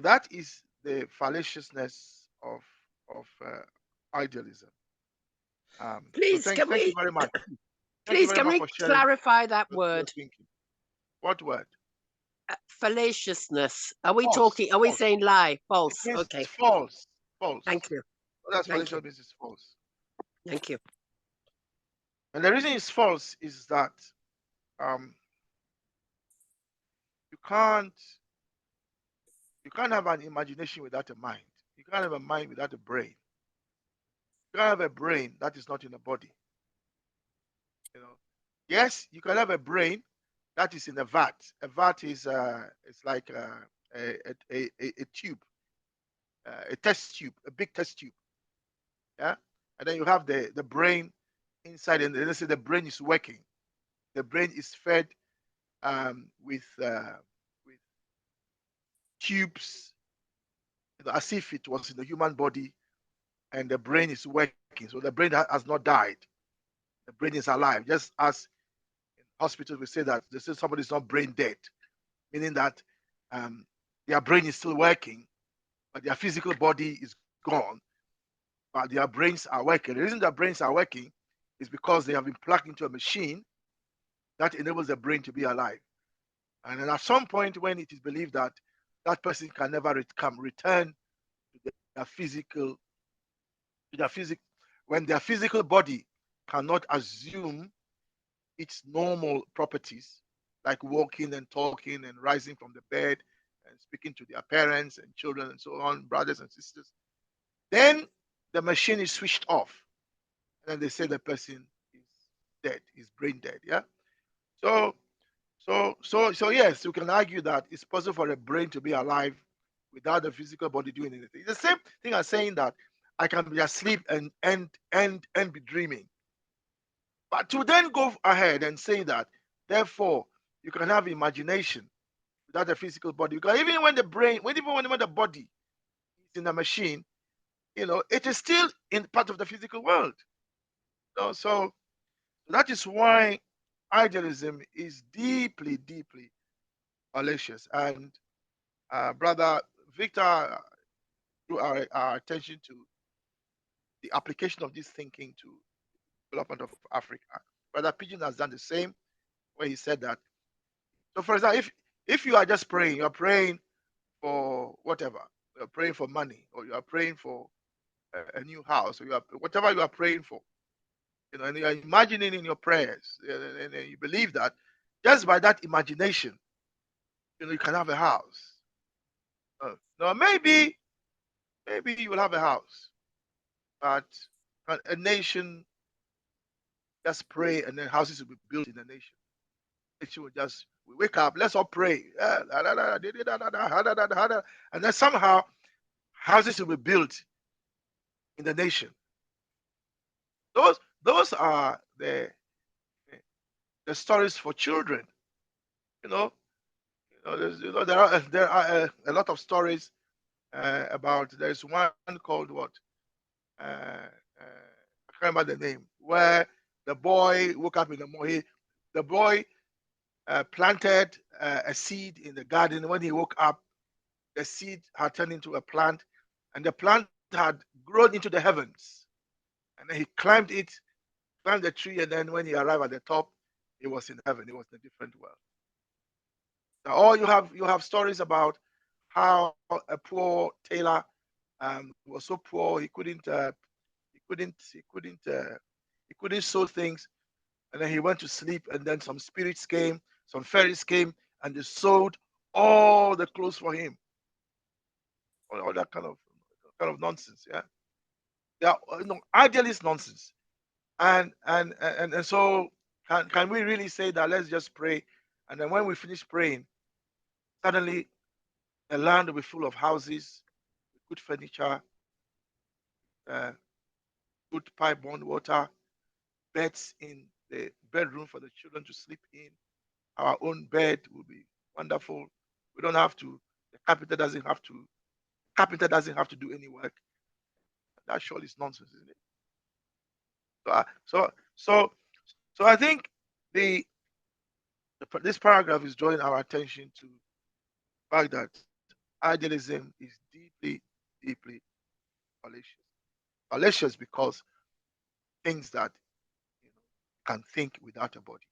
that is the fallaciousness of idealism. So Please, thank you very much. Thank you please, very can much we for sharing clarify that your word? thinking. What word? Fallaciousness. Are we False. talking? Are we False. saying lie? It False. means Okay. false. False. Thank you. What that's Thank fallacious you. means it's false. Thank you. And the reason it's false is that um, you can't you can't have an imagination without a mind. You can't have a mind without a brain. You can't have a brain that is not in a body. You know. Yes, you can have a brain that is in a vat. A vat is it's like a tube, a test tube, a big test tube. Yeah, and then you have the brain inside, and let's say the brain is working. The brain is fed with tubes, as if it was in the human body, and the brain is working. So the brain has not died. The brain is alive. Just as in hospitals we say that they say somebody is not brain dead, meaning that um, their brain is still working, but their physical body is gone, but their brains are working. The reason their brains are working is because they have been plugged into a machine that enables the brain to be alive. And then at some point, when it is believed that that person can never return to their physical, when their physical body cannot assume its normal properties, like walking and talking and rising from the bed and speaking to their parents and children and so on, brothers and sisters, then the machine is switched off. And then they say the person is dead, is brain dead. Yeah. So so yes, you can argue that it's possible for a brain to be alive without the physical body doing anything. It's the same thing as saying that I can be asleep and be dreaming. But to then go ahead and say that, therefore, you can have imagination without a physical body. Because even when the brain, even when the body in a machine, it is still in part of the physical world. So that is why idealism is deeply, deeply fallacious. And Brother Victor drew our attention to the application of this thinking to development of Africa. Brother Pigeon has done the same, where he said that. So, for example, if you are just praying, you are praying for whatever, you are praying for money, or you are praying for a new house, or whatever you are praying for, and you are imagining in your prayers, and you believe that just by that imagination, you can have a house. Now, maybe you will have a house, but a nation just pray, and then houses will be built in the nation. We wake up, let's all pray, and then somehow houses will be built in the nation. Those are the stories for children. There are a lot of stories about. There's one called what? I can't remember the name. Where the boy woke up in the morning. The boy planted a seed in the garden. When he woke up, the seed had turned into a plant, and the plant had grown into the heavens. And then he climbed the tree, and then when he arrived at the top, he was in heaven. He was in a different world. Now, or you have stories about how a poor tailor was so poor he couldn't sew things, and then he went to sleep, and then some spirits came, some fairies came, and they sewed all the clothes for him. All that kind of nonsense. Yeah, idealist nonsense. And so can we really say that let's just pray, and then when we finish praying, suddenly the land will be full of houses, good furniture, uh, good pipe-borne water, beds in the bedroom for the children to sleep in. Our own bed will be wonderful. We don't have to. The carpenter doesn't have to do any work. That surely is nonsense, isn't it? So I think this paragraph is drawing our attention to the fact that idealism is deeply, deeply fallacious. Fallacious because things that can think without a body.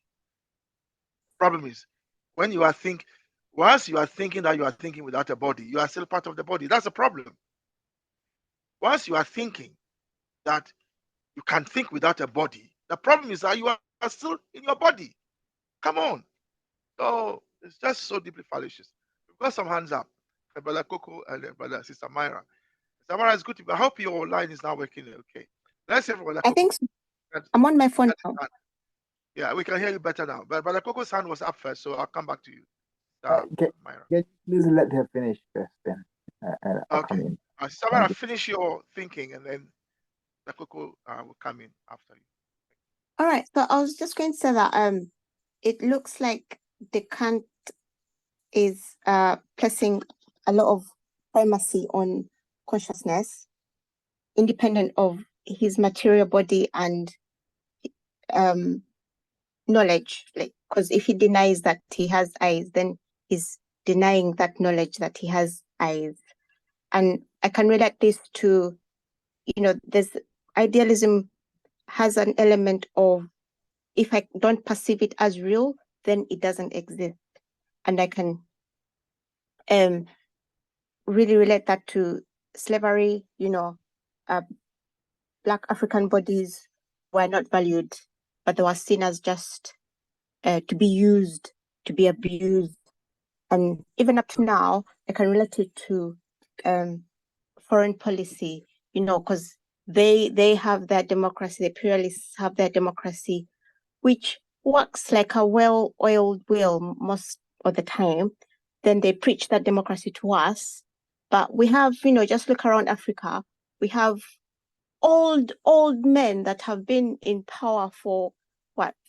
Problem is, when you are once you are thinking that you are thinking without a body, you are still part of the body. That's a problem. Once you are thinking that you can think without a body, the problem is that you are still in your body. Come on. So it's just so deeply fallacious. We've got some hands up. Brother Coco and Brother Sister Myra. Sister Myra, it's good to be. I hope your line is now working okay. Let's hear from Brother I Coco. think so. I'm on my phone now. Yeah, we can hear you better now. But Brother Coco's hand was up first, so I'll come back to you. Myra. Please let her finish first, then I'll come Okay. in. Sister Myra, finish your thinking, and then Brother Coco will come in after you. All right. So I was just going to say that it looks like Descartes is placing a lot of primacy on consciousness, independent of his material body and knowledge. Like, because if he denies that he has eyes, then he's denying that knowledge that he has eyes. And I can relate this to, there's idealism has an element of, if I don't perceive it as real, then it doesn't exist. And I can really relate that to slavery. Black African bodies were not valued, but they were seen as just to be used, to be abused. And even up to now, I can relate it to foreign policy, because they have their democracy, the imperialists have their democracy, which works like a well-oiled wheel most of the time. Then they preach that democracy to us. But we have, just look around Africa, we have old men that have been in power for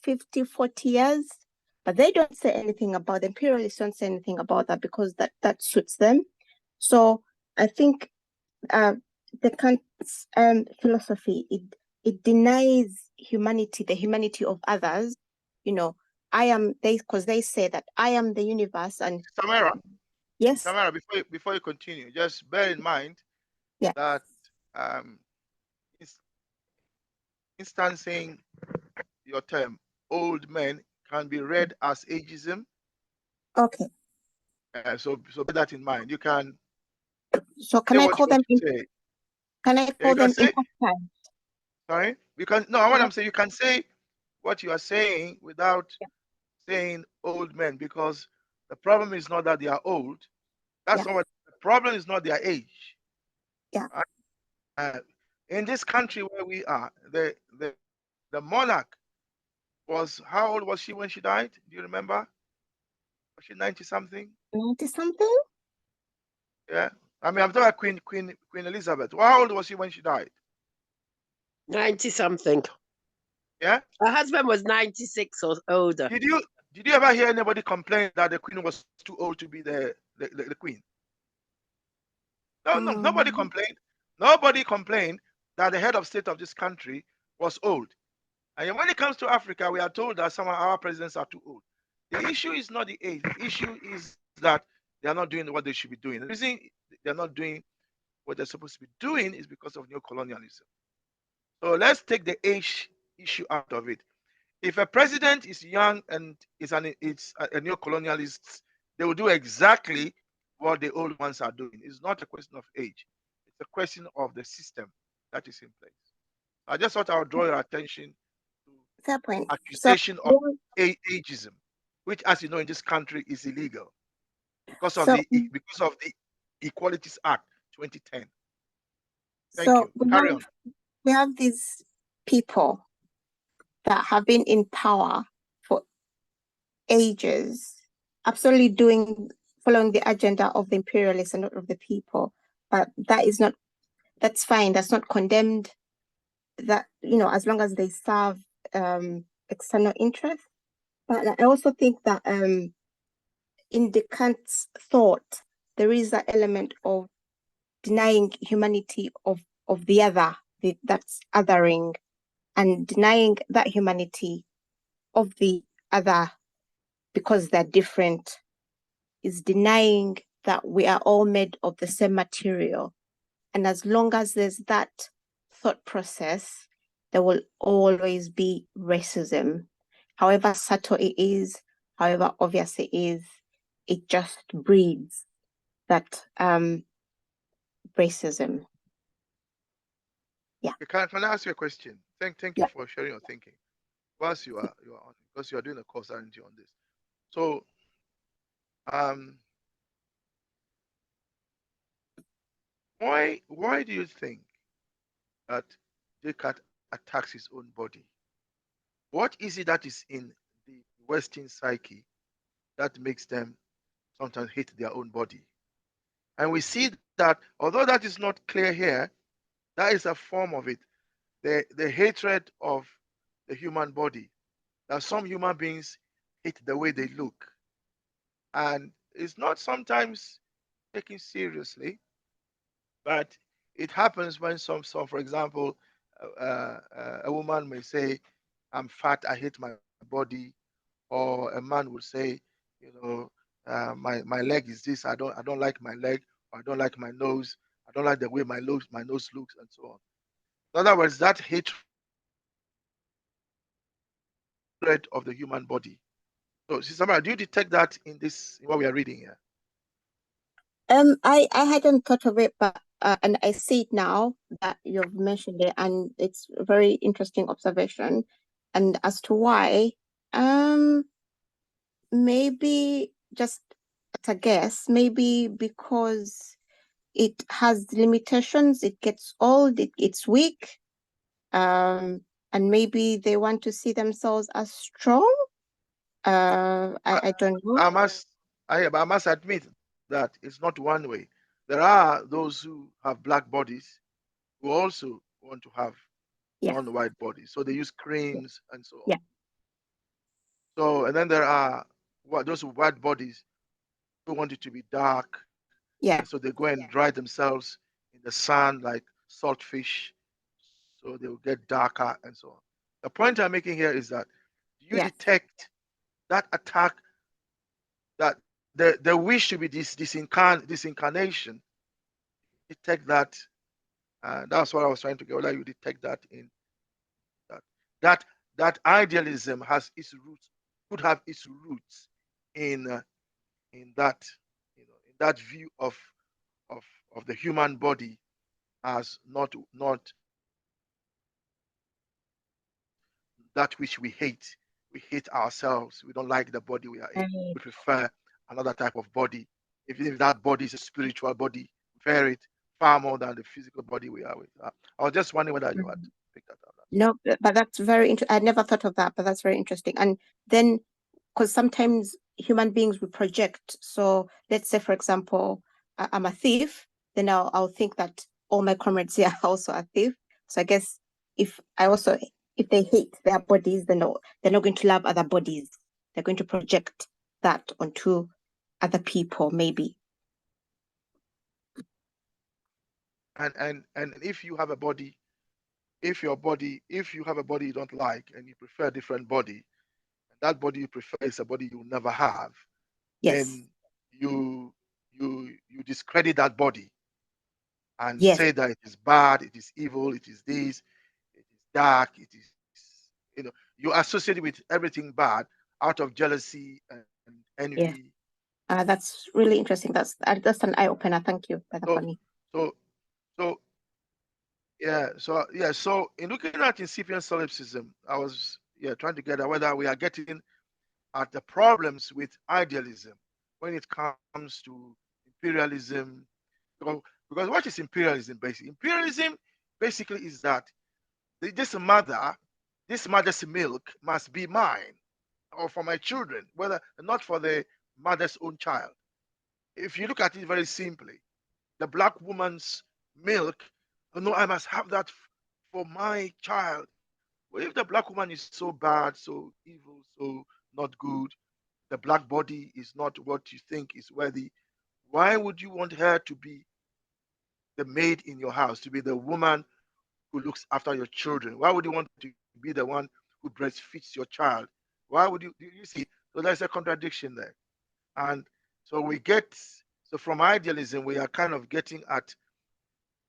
50, 40 years, but they don't say anything about, the imperialists don't say anything about that because that suits them. So I think the Kant's philosophy, it denies humanity, the humanity of others. You know, because they say that I am the universe, and Samara, yes, Samara, before you continue, just bear in mind yeah, that it's instancing your term old men can be read as ageism. okay. So bear that in mind. You can So can say I what you call want them? to say. Can I Yeah, you call can them say, imposters? sorry, because no, what I'm saying, you can say what you are saying without saying old men, because the problem is not that they are old. That's Yeah, not what the problem is, not their age. yeah. Uh, in this country where we are, the monarch was, how old was she when she died? Do you remember? Was she 90 something? 90 something? Yeah. I mean, I'm talking about Queen Elizabeth. How old was she when she died? 90 something. Yeah. Her husband was 96 or older. Did you ever hear anybody complain that the queen was too old to be the queen? No, nobody complained. Nobody complained that the head of state of this country was old. And when it comes to Africa, we are told that some of our presidents are too old. The issue is not the age. The issue is that they are not doing what they should be doing. The reason they're not doing what they're supposed to be doing is because of neocolonialism. So let's take the age issue out of it. If a president is young and it's a neo-colonialist, they will do exactly what the old ones are doing. It's not a question of age. It's a question of the system that is in place. I just thought I would draw your attention to Fair point. So accusation of ageism, which, as you know, in this country is illegal because of so the Equalities Act 2010. Thank so you. Carry on. we have these people that have been in power for ages, absolutely following the agenda of the imperialists and not of the people. But that's fine. That's not condemned. That, as long as they serve external interests. But I also think that in Descartes' thought, there is that element of denying humanity of the other, that's othering, and denying that humanity of the other because they're different is denying that we are all made of the same material. And as long as there's that thought process, there will always be racism. However subtle it is, however obvious it is, it just breeds that racism. Yeah. Can I ask you a question? Thank you Yeah. for sharing your thinking. Whilst you are on, because you are doing a course, aren't you, on this? So why do you think that Descartes attacks his own body? What is it that is in the Western psyche that makes them sometimes hate their own body? And we see that, although that is not clear here, that is a form of it. The hatred of the human body. That some human beings hate the way they look. And it's not sometimes taken seriously, but it happens when for example, a woman may say, I'm fat, I hate my body. Or a man would say, you know, my leg is this, I don't like my leg, or I don't like my nose, I don't like the way my nose looks, and so on. In other words, that hatred of the human body. So, Sister Mara, do you detect that in what we are reading here? I hadn't thought of it, but and I see it now that you've mentioned it, and it's a very interesting observation. And as to why, maybe just at a guess, maybe because it has limitations, it gets old, it's weak, and maybe they want to see themselves as strong. I don't know. I must admit that it's not one way. There are those who have black bodies who also want to have Yeah, non-white bodies. So they use creams and so on. yeah, So, and then there are those with white bodies who want it to be dark. yeah, And so they go and dry themselves in the sun, like saltfish, so they will get darker and so on. The point I'm making here is that you Yes. detect that attack, that the wish to be disincarnation, detect that. That's what I was trying to get. Whether you detect that in that that that idealism has its roots, could have its roots in that, in that view of of the human body as not that which we hate. We hate ourselves. We don't like the body we are in. Right. We prefer another type of body. Even if that body is a spiritual body, prefer it far more than the physical body we are with. I was just wondering whether you had Mhm. picked that up. No, but that's very interesting. I never thought of that, but that's very interesting. And then, because sometimes human beings will project. So let's say, for example, I'm a thief, then I'll think that all my comrades here are also a thief. So I guess if I also if they hate their bodies, then they're not going to love other bodies. They're going to project that onto other people, maybe. And if you have a body, if you have a body you don't like and you prefer a different body, and that body you prefer is a body you will never have, Yes. then you discredit that body and Yes. say that it is bad, it is evil, it is this, it is dark, it is, you associate it with everything bad out of jealousy and Yeah. envy. That's really interesting. That's an eye opener. Thank you, Brother So Connie. so so so in looking at incipient solipsism, I was trying to get at whether we are getting at the problems with idealism when it comes to imperialism. Because, because what is imperialism basically? Imperialism basically is that this mother, this mother's milk must be mine or for my children, whether not for the mother's own child. If you look at it very simply, the black woman's milk, no, I must have that for my child. Well, if the black woman is so bad, so evil, so not good, the black body is not what you think is worthy, why would you want her to be the maid in your house, to be the woman who looks after your children? Why would you want to be the one who breastfeeds your child? Why would you see? So there's a contradiction there. And so so from idealism, we are kind of getting at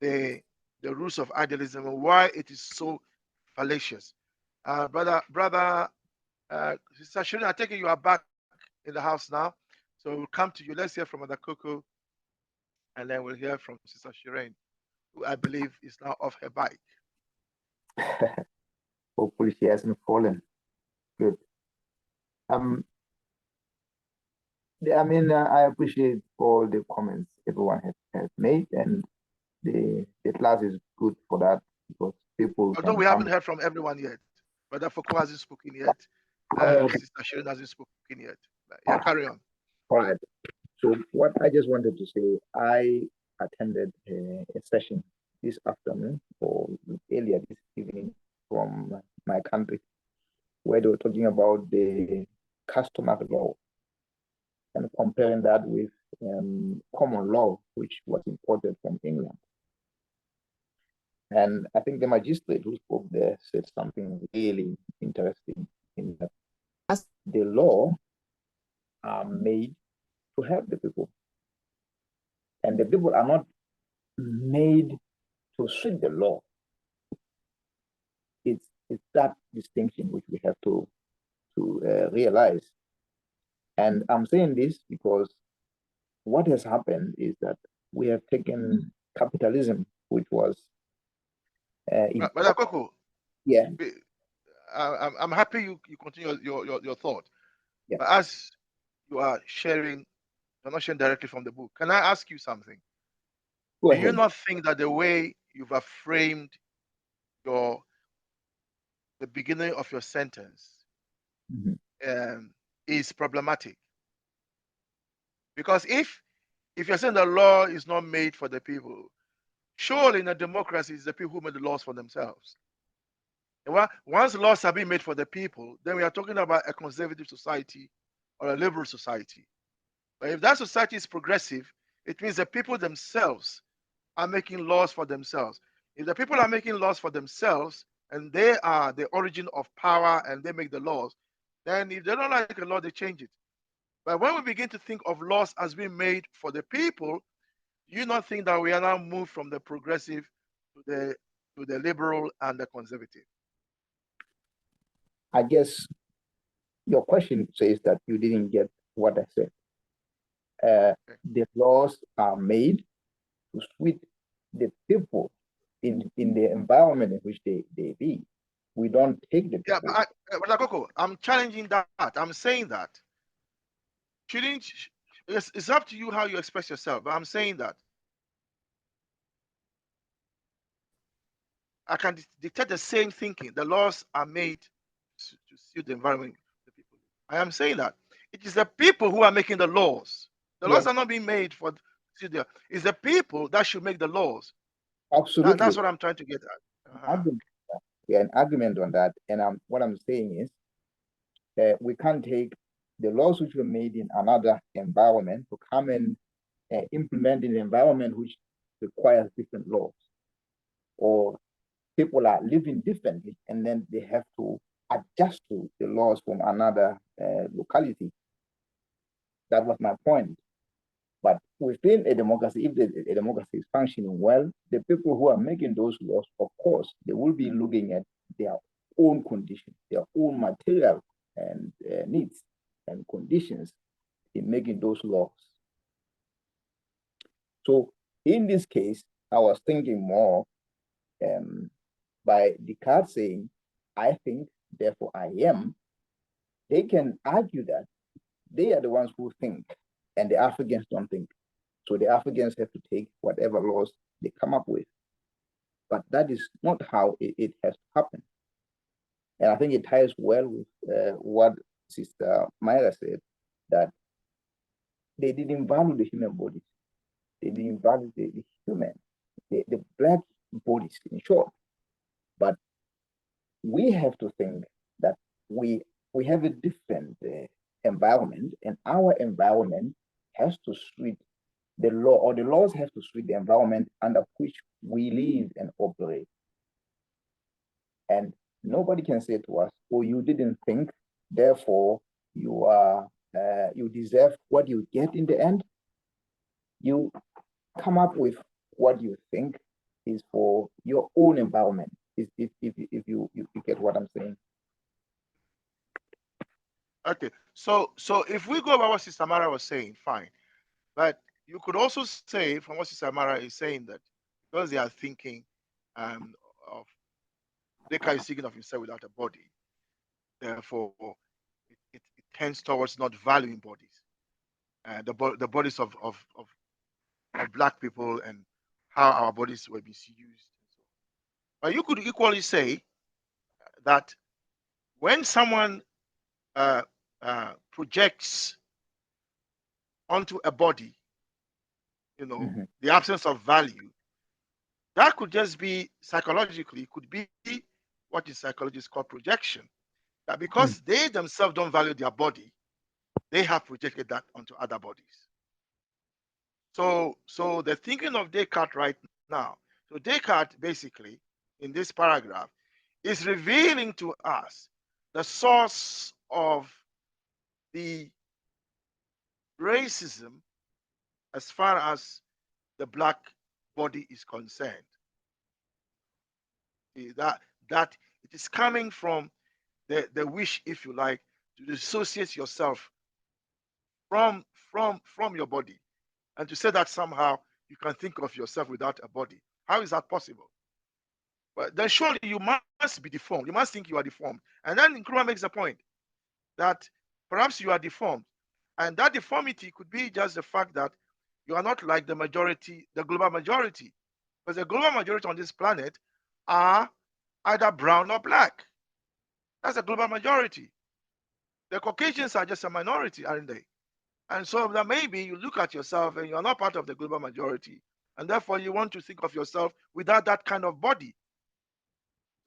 the the roots of idealism and why it is so fallacious. Brother, Sister Shirin, I take it you are back in the house now. So we'll come to you. Let's hear from Mother Coco, and then we'll hear from Sister Shirin, who I believe is now off her bike. Hopefully she hasn't fallen. Good. I appreciate all the comments everyone has made, and the class is good for that because people Although can we haven't come. heard from everyone yet. Brother Foucault hasn't spoken yet. Okay. Sister Shirin hasn't spoken yet. Yeah, carry on. All right. So what I just wanted to say, I attended a session this afternoon or earlier this evening from my country where they were talking about the customary law and comparing that with common law, which was imported from England. And I think the magistrate who spoke there said something really interesting in that as the law are made to help the people, and the people are not made to suit the law. It's that distinction which we have to realize. And I'm saying this because what has happened is that we have taken capitalism, which was Brother Coco, yeah, I'm happy you continue your thought. yeah. But as you are sharing, you're not sharing directly from the book. Can I ask you something? Go Do you ahead. not think that the way you've framed your the beginning of your sentence Mhm. is problematic? Because if you're saying the law is not made for the people, surely in a democracy, it's the people who made the laws for themselves. And once laws have been made for the people, then we are talking about a conservative society or a liberal society. But if that society is progressive, it means the people themselves are making laws for themselves. If the people are making laws for themselves and they are the origin of power and they make the laws, then if they don't like a law, they change it. But when we begin to think of laws as being made for the people, do you not think that we are now moved from the progressive to the liberal and the conservative? I guess your question says that you didn't get what I said. The laws are made to suit the people in the environment in which they be. We don't take the people. Yeah, but Akoko, I'm challenging that. I'm saying that. Shouldn't it's up to you how you express yourself, but I'm saying that I can dictate the same thinking. The laws are made to suit the environment the people. I am saying that it is the people who are making the laws. The laws Yes, are not being made for it's the people that should make the laws. absolutely. That's what I'm trying to get at. We are in agreement on that. And what I'm saying is we can't take the laws which were made in another environment to come and implement in an environment which requires different laws, or people are living differently and then they have to adjust to the laws from another locality. That was my point. But within a democracy, if a democracy is functioning well, the people who are making those laws, of course, they will be looking at their own conditions, their own material and needs and conditions in making those laws. So in this case, I was thinking more by Descartes saying, I think, therefore I am. They can argue that they are the ones who think and the Africans don't think. So the Africans have to take whatever laws they come up with. But that is not how it has to happen. And I think it ties well with what Sister Myra said, that they didn't value the human bodies. They didn't value the human, the black bodies in short. But we have to think that we have a different environment, and our environment has to suit the law, or the laws have to suit the environment under which we live and operate. And nobody can say to us, oh, you didn't think, therefore you deserve what you get in the end. You come up with what you think is for your own environment, if you get what I'm saying. Okay, so if we go by what Sister Mara was saying, fine. But you could also say, from what Sister Mara is saying, that because they are thinking of Descartes is thinking of himself without a body, therefore it tends towards not valuing bodies, the bodies of black people and how our bodies were misused. But you could equally say that when someone projects onto a body, the absence of value, that could just be psychologically, could be what is psychologists call projection. That because they themselves don't value their body, they have projected that onto other bodies. So the thinking of Descartes right now. So Descartes basically in this paragraph is revealing to us the source of the racism as far as the black body is concerned. That it is coming from the wish, if you like, to dissociate yourself from your body, and to say that somehow you can think of yourself without a body. How is that possible? But then surely you must be deformed. You must think you are deformed. And then Nkrumah makes a point that perhaps you are deformed. And that deformity could be just the fact that you are not like the majority, the global majority. Because the global majority on this planet are either brown or black. That's the global majority. The Caucasians are just a minority, aren't they? And so that maybe you look at yourself and you're not part of the global majority. And therefore you want to think of yourself without that kind of body.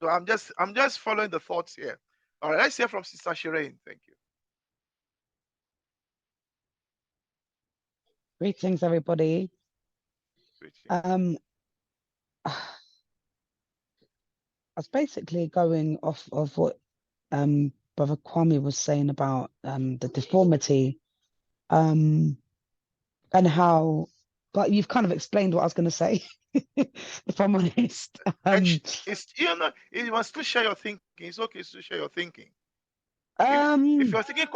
So I'm just following the thoughts here. All right, let's hear from Sister Shireen. Thank you. Greetings, everybody. Greetings. I was basically going off of what Brother Kwame was saying about the deformity, and how, but you've kind of explained what I was going to say, if I'm honest. It's you must still share your thinking. It's okay to share your thinking. If you're thinking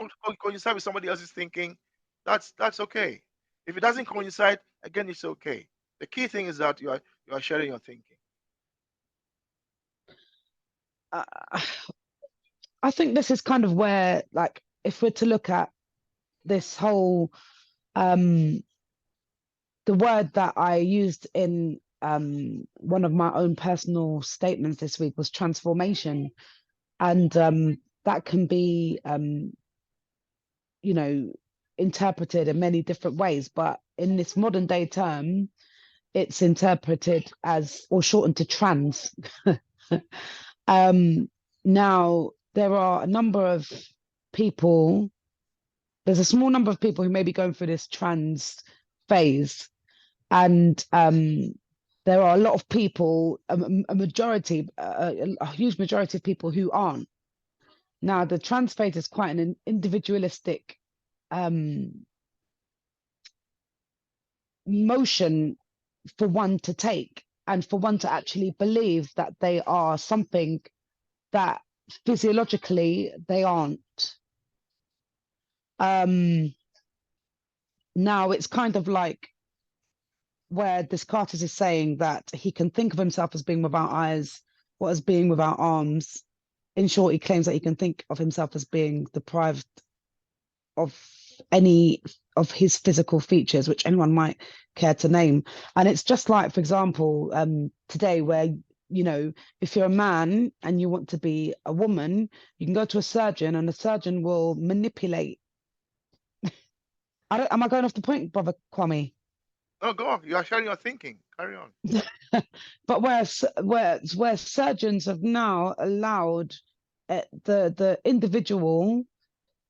coincide with somebody else's thinking, that's okay. If it doesn't coincide, again, it's okay. The key thing is that you are sharing your thinking. I think this is kind of where, like, if we're to look at this whole, the word that I used in one of my own personal statements this week was transformation, and that can be, you know, interpreted in many different ways. But in this modern day term, it's interpreted as, or shortened to, trans. Now, there are a number of people, there's a small number of people who may be going through this trans phase. And there are a lot of people, a majority, a huge majority of people who aren't. Now, the trans phase is quite an individualistic motion for one to take, and for one to actually believe that they are something that physiologically they aren't. Now it's kind of like where Descartes is saying that he can think of himself as being without eyes or as being without arms. In short, he claims that he can think of himself as being deprived of any of his physical features, which anyone might care to name. And it's just like, for example, today, where, you know, if you're a man and you want to be a woman, you can go to a surgeon and the surgeon will manipulate. Am I going off the point, Brother Kwame? No, go on. You are sharing your thinking. Carry on. But where surgeons have now allowed the individual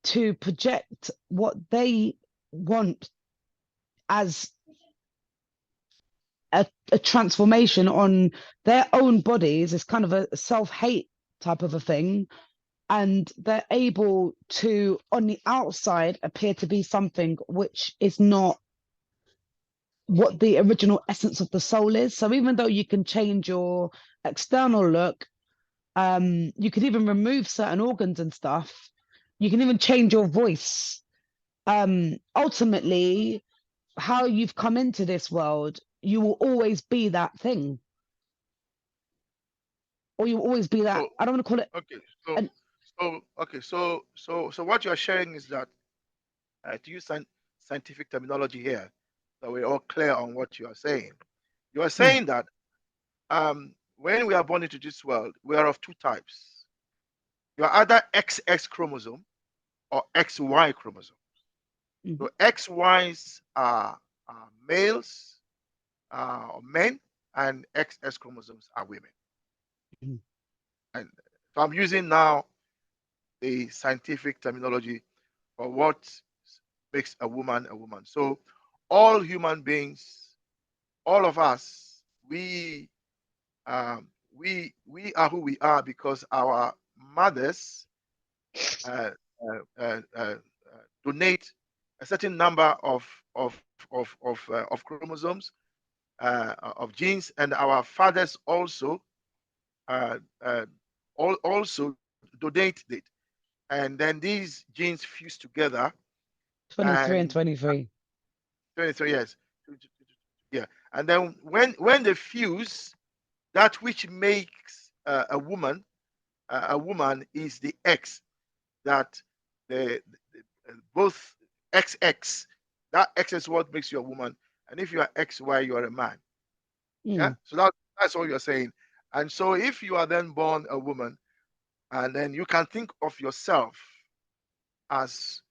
to project what they want as a transformation on their own bodies, is kind of a self-hate type of a thing, and they're able to, on the outside, appear to be something which is not what the original essence of the soul is. So even though you can change your external look, you could even remove certain organs and stuff. You can even change your voice. Ultimately, how you've come into this world, you will always be that thing, or you will always be that. So, I don't want to call it. Okay. So what you are sharing is that, to use scientific terminology here, so we're all clear on what you are saying. You are saying that when we are born into this world, we are of two types. You are either XX chromosome or XY chromosome. So XYs are males or men, and XX chromosomes are women. And so I'm using now the scientific terminology for what makes a woman a woman. So all human beings, all of us, we are who we are because our mothers uh, donate a certain number of chromosomes, of genes, and our fathers also also donate it, and then these genes fuse together. 23 and 23. 23 years. Yeah. And then when they fuse, that which makes a woman is the X, that the both XX, that X is what makes you a woman. And if you are XY, you are a man. Yeah. So that's all you're saying. And so if you are then born a woman, and then you can think of yourself as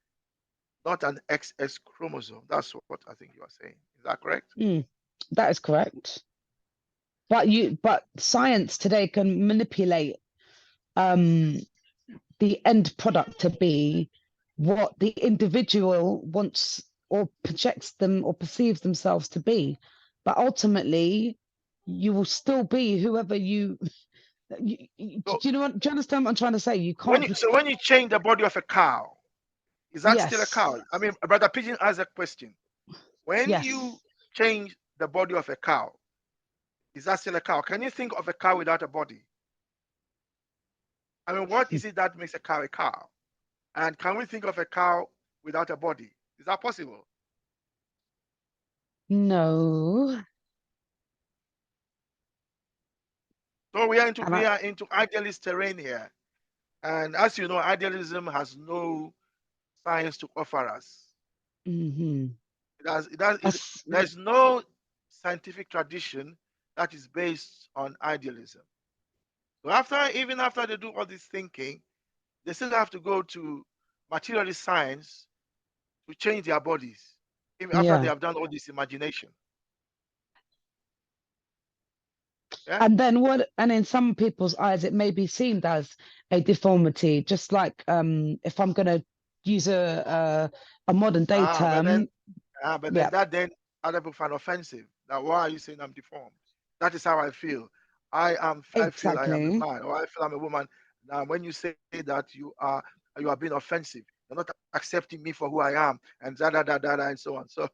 not an XX chromosome. That's what I think you are saying. Is that correct? That is correct. But science today can manipulate the end product to be what the individual wants or projects them or perceives themselves to be. But ultimately, you will still be whoever you. Do you know what? Do you understand what I'm trying to say? You can't. When you change the body of a cow, is that still a Yes. cow? I mean, Brother Pigeon asked a question. When Yes. you change the body of a cow, is that still a cow? Can you think of a cow without a body? I mean, what is it that makes a cow a cow? And can we think of a cow without a body? Is that possible? No. So we are into idealist terrain here. And as you know, idealism has no science to offer us. Mm-hmm. There's no scientific tradition that is based on idealism. So even after they do all this thinking, they still have to go to materialist science to change their bodies, even after they have done all this imagination. Yeah? And then and in some people's eyes, it may be seen as a deformity, just like if I'm going to use a modern day term. But then other people find offensive. Now, why are you saying I'm deformed? That is how I feel. I feel I am a man, or I feel I'm a woman. Now, when you say that you are being offensive, you're not accepting me for who I am, and and so on. So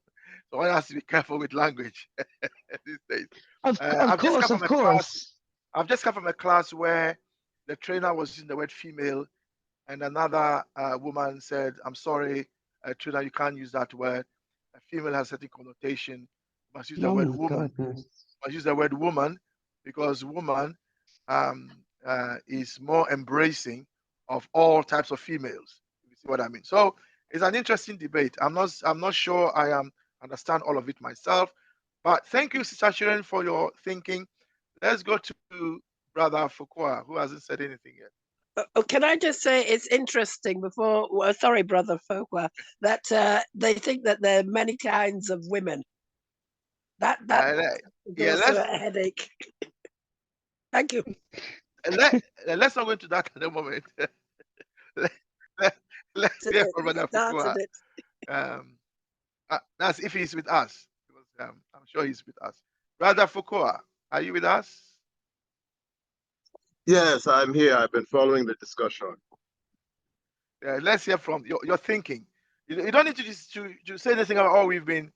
one has to be careful with language these days. Of course. I've just come from a class where the trainer was using the word female, and another woman said, "I'm sorry, trainer, you can't use that word. A female has a certain connotation. You must use the word woman. Must use the word woman because woman is more embracing of all types of females. You see what I mean? So it's an interesting debate. I'm not sure I understand all of it myself, but thank you, Sister Sharon, for your thinking. Let's go to Brother Foucault, who hasn't said anything yet. Can I just say it's interesting sorry, Brother Foucault, that they think that there are many kinds of women. That goes to a headache. Thank you. Let's not go into that at the moment. Let's hear from Brother Foucault. That's if he's with us. Because, I'm sure he's with us. Brother Foucault, are you with us? Yes, I'm here. I've been following the discussion. Let's hear from your thinking. You don't need to say anything about all we've been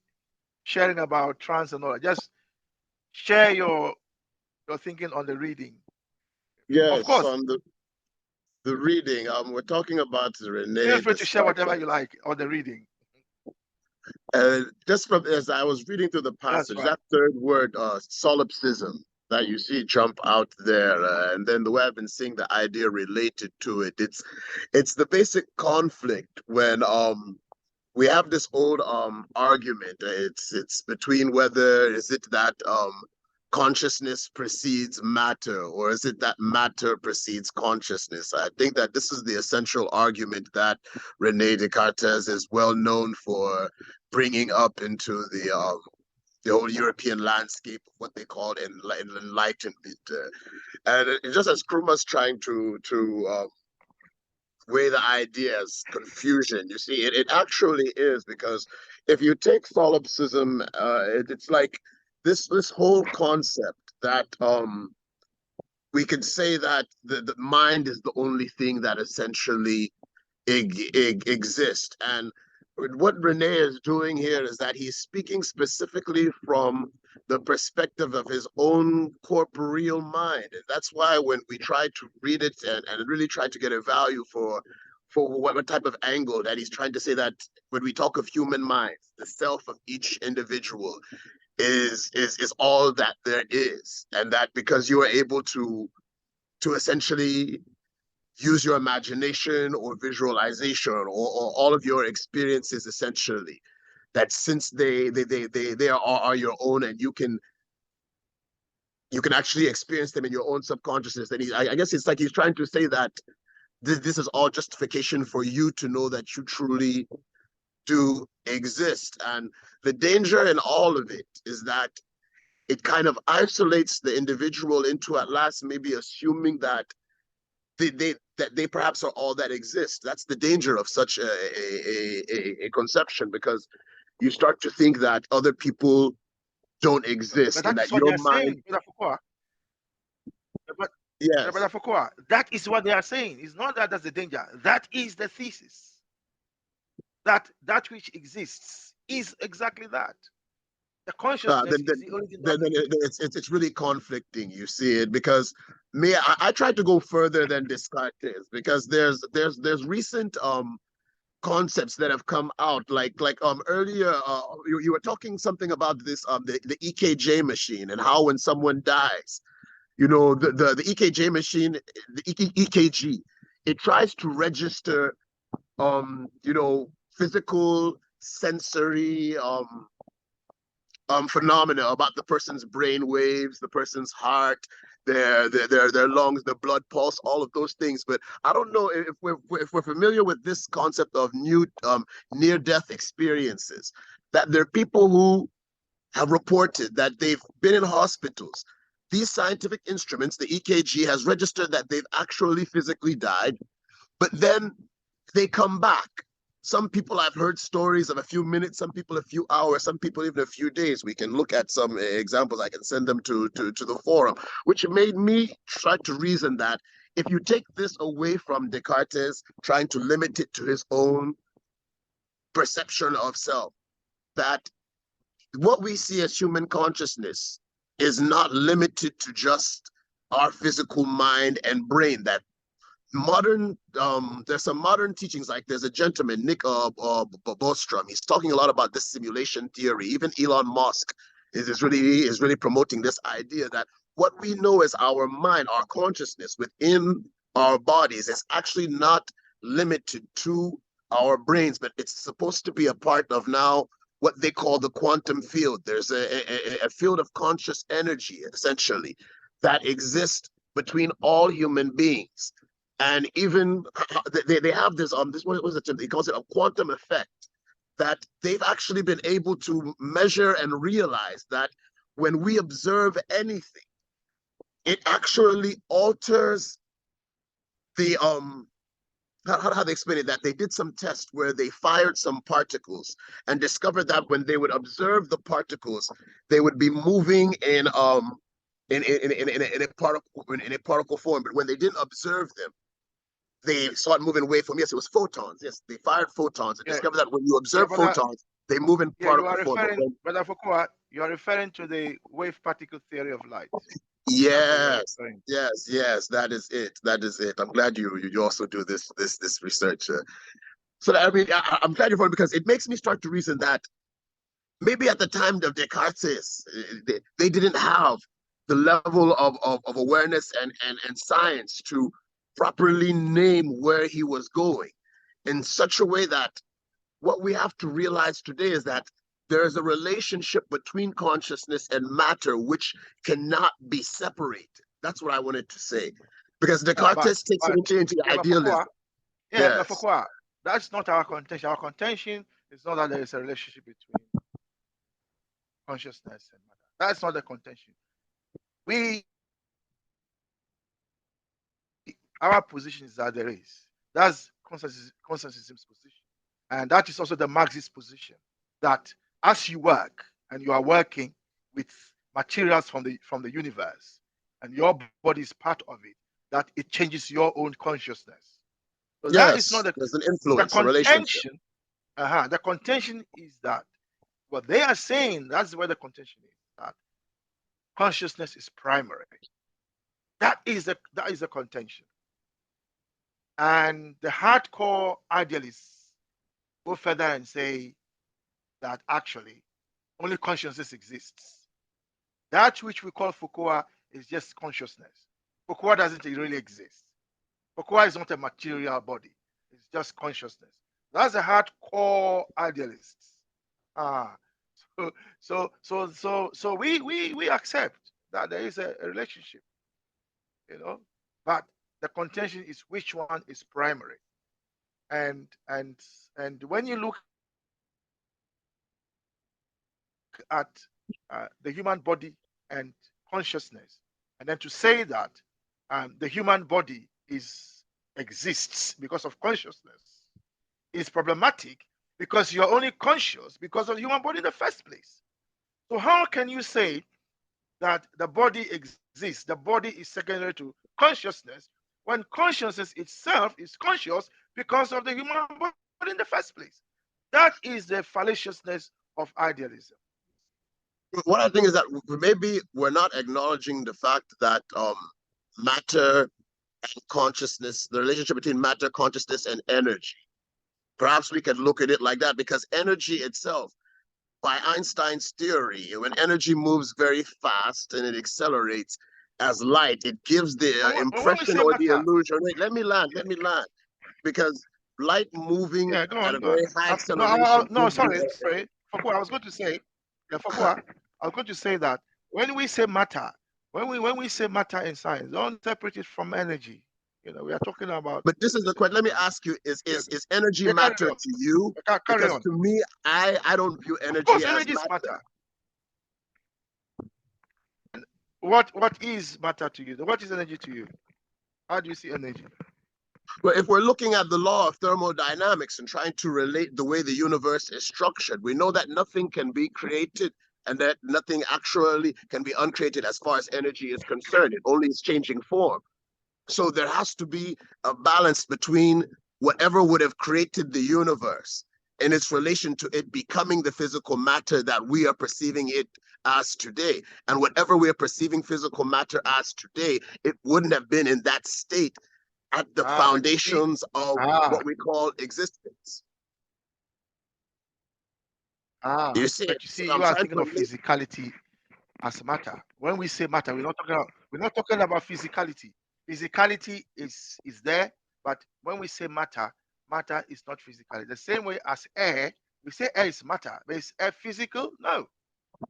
sharing about trans and all that. Just share your thinking on the reading. Yes, of course. On the reading, we're talking about Renee. Feel free to share whatever you like on the reading. Just from as I was reading through the passage, that third word, solipsism, that you see jump out there, and then the way I've been seeing the idea related to it, it's the basic conflict when we have this old argument. It's between whether is it that consciousness precedes matter, or is it that matter precedes consciousness? I think that this is the essential argument that Rene Descartes is well known for bringing up into the whole European landscape of what they call enlightenment. And just as Kruma's trying to weigh the ideas, confusion, you see, it actually is, because if you take solipsism, it's like this whole concept that we can say that the mind is the only thing that essentially exists. And what Rene is doing here is that he's speaking specifically from the perspective of his own corporeal mind. And that's why when we try to read it and really try to get a value for what type of angle that he's trying to say, that when we talk of human minds, the self of each individual is all that there is. And that because you are able to essentially use your imagination or visualization or all of your experiences, essentially, that since they are your own, and you can actually experience them in your own subconsciousness. And I guess it's like he's trying to say that this is all justification for you to know that you truly do exist. And the danger in all of it is that it kind of isolates the individual into at last maybe assuming that they perhaps are all that exists. That's the danger of such a conception, because you start to think that other people don't exist, But and that that is what your they are mind, saying, Brother Foucault. But yes. Brother Foucault, that is what they are saying. It's not that that's the danger. That is the thesis. That which exists is exactly that. The consciousness is the origin of It's really conflicting. You see it because me, I tried to go further than Descartes because there's recent concepts that have come out like earlier you were talking something about this the EKJ machine and how when someone dies, you know, the EKJ machine, the EKG, it tries to register you know, physical sensory phenomena about the person's brain waves, the person's heart, their lungs, their blood pulse, all of those things. But I don't know if we're familiar with this concept of new near-death experiences. That there are people who have reported that they've been in hospitals. These scientific instruments, the EKG, has registered that they've actually physically died, but then they come back. Some people, I've heard stories of a few minutes, some people a few hours, some people even a few days. We can look at some examples. I can send them to the forum, which made me try to reason that if you take this away from Descartes, trying to limit it to his own perception of self, that what we see as human consciousness is not limited to just our physical mind and brain, that modern there's some modern teachings, like there's a gentleman, Nick Bostrom. He's talking a lot about this simulation theory. Even Elon Musk is really promoting this idea that what we know as our mind, our consciousness within our bodies, is actually not limited to our brains, but it's supposed to be a part of now what they call the quantum field. There's a field of conscious energy, essentially, that exists between all human beings. And even they have this what was it? He calls it a quantum effect, that they've actually been able to measure and realize that when we observe anything, it actually alters the how they explain it, that they did some test where they fired some particles and discovered that when they would observe the particles, they would be moving in a particle form, but when they didn't observe them, they started moving away from, yes, it was photons. Yes, they fired photons and discovered that when you observe photons, they move in particle form. Brother Foucault, you are referring to the wave particle theory of light. Yes, yes, that is it. That is it. I'm glad you also do this research. So that, I mean, I'm glad you're for it, because it makes me start to reason that maybe at the time of Descartes, they didn't have the level of awareness and science to properly name where he was going, in such a way that what we have to realize today is that there is a relationship between consciousness and matter which cannot be separated. That's what I wanted to say, because Descartes takes it into idealism. Yes. Foucault, that's not our contention. Our contention is not that there is a relationship between consciousness and matter. That's not the contention. Our position is that there is. That's consciousness's position. And that is also the Marxist position, that as you work and you are working with materials from the universe, and your body is part of it, that it changes your own consciousness. So yes, that is not there's an influence, the contention. The contention is that what they are saying, that's where the contention is, that consciousness is primary. That is the contention. And the hardcore idealists go further and say that actually only consciousness exists. That which we call Foucault is just consciousness. Foucault doesn't really exist. Foucault is not a material body. It's just consciousness. That's the hardcore idealists. So we accept that there is a relationship, but the contention is which one is primary. And when you look at the human body and consciousness, and then to say that the human body exists because of consciousness is problematic, because you're only conscious because of the human body in the first place. So how can you say that the body exists, the body is secondary to consciousness, when consciousness itself is conscious because of the human body in the first place? That is the fallaciousness of idealism. What I think is that maybe we're not acknowledging the fact that matter and consciousness, the relationship between matter, consciousness, and energy. Perhaps we could look at it like that, because energy itself, by Einstein's theory, when energy moves very fast and it accelerates as light, it gives the impression or the illusion. Wait, let me land. Because light moving Yeah, go at on, a go on. very high acceleration. No, sorry. Fakua, I was going to say, Fakua, I was going to say that when we say matter, when we say matter in science, don't separate it from energy. You know, we are talking about. But this is the question. Let me ask you: Is energy matter to you? Carry Because on. to me, I don't view energy Of course, as energy is matter. What is matter to you? What is energy to you? How do you see energy? Well, if we're looking at the law of thermodynamics and trying to relate the way the universe is structured, we know that nothing can be created and that nothing actually can be uncreated as far as energy is concerned. It only is changing form. So there has to be a balance between whatever would have created the universe in its relation to it becoming the physical matter that we are perceiving it as today. And whatever we are perceiving physical matter as today, it wouldn't have been in that state at the foundations of what we call existence. You see, but you see, you are thinking of physicality as matter. When we say matter, we're not talking about physicality. Physicality is there, but when we say matter, matter is not physicality. The same way as air, we say air is matter, but is air physical? No.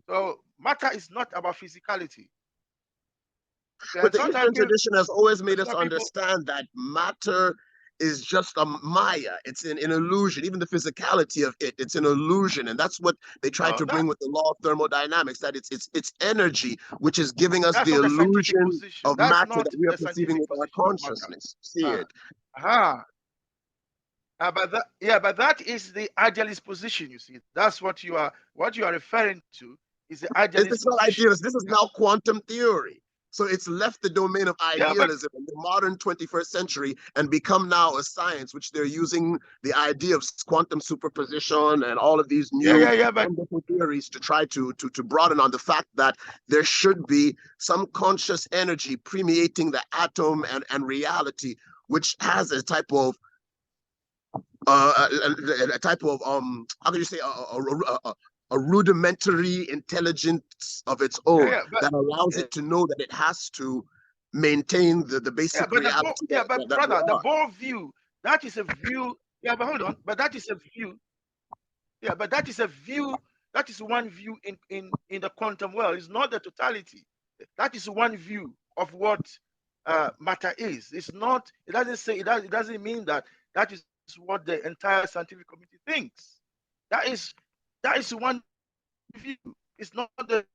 So matter is not about physicality. But the Eastern tradition has always made us understand that matter is just a maya. It's an illusion. Even the physicality of it, it's an illusion, and that's what they try to bring with the law of thermodynamics. That it's energy which is giving us the illusion of matter that we are perceiving with our consciousness. See it. But that is the idealist position. You see, that's what you are referring to. Is the idealist position. Not idealist. This is now quantum theory. So it's left the domain of idealism in the modern 21st century and become now a science, which they're using the idea of quantum superposition and all of these new wonderful theories to try to broaden on the fact that there should be some conscious energy permeating the atom and reality, which has a type of how can you say a rudimentary intelligence of its own that allows it to know that it has to maintain the basic reality. But brother, the Bohr view, that is a view. Yeah, but hold on. But that is a view. Yeah, but that is a view. That is one view in the quantum world. It's not the totality. That is one view of what matter is. It's not. It doesn't say. It doesn't mean that is what the entire scientific community thinks. That is one view. It's not the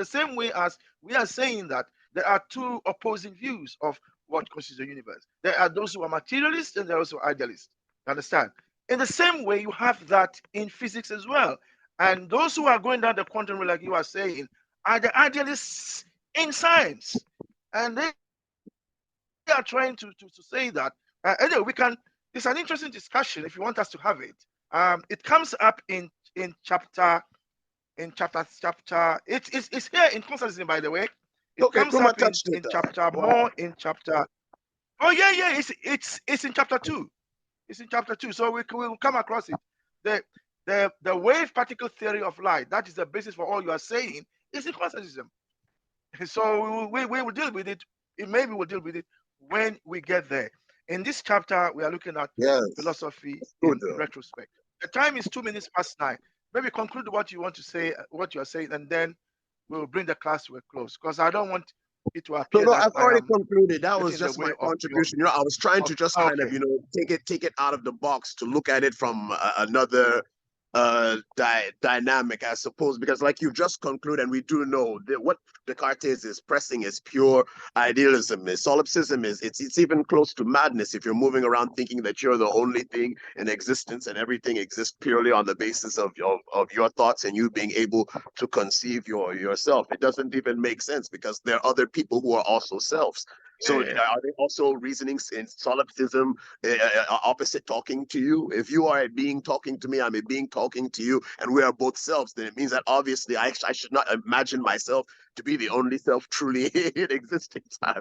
same way as we are saying that there are two opposing views of what constitutes the universe. There are those who are materialists and there are also idealists. You understand? In the same way, you have that in physics as well. And those who are going down the quantum realm, like you are saying, are the idealists in science. And they are trying to say that. Anyway, it's an interesting discussion if you want us to have it. It comes up in chapter. It's here in Constantine, by the way. It comes up in chapter more in chapter. Oh yeah, it's in chapter 2. It's in chapter 2, so we will come across it. The wave particle theory of light, that is the basis for all you are saying, is in Constantism. So we will deal with it. Maybe we'll deal with it when we get there. In this chapter, we are looking at philosophy in retrospect. The time is 2 minutes past 9. Maybe conclude what you want to say, what you are saying, and then we'll bring the class to a close. Because I don't want it to appear. No, I've already concluded. That was just my contribution. I was trying to just kind of, take it out of the box to look at it from another dynamic, I suppose, because like you just conclude, and we do know that what Descartes is pressing is pure idealism. Solipsism it's even close to madness if you're moving around thinking that you're the only thing in existence and everything exists purely on the basis of your thoughts and you being able to conceive yourself. It doesn't even make sense because there are other people who are also selves. So are they also reasonings in solipsism opposite talking to you? If you are a being talking to me, I'm a being talking to you, and we are both selves, then it means that obviously I should not imagine myself to be the only self truly in existence. I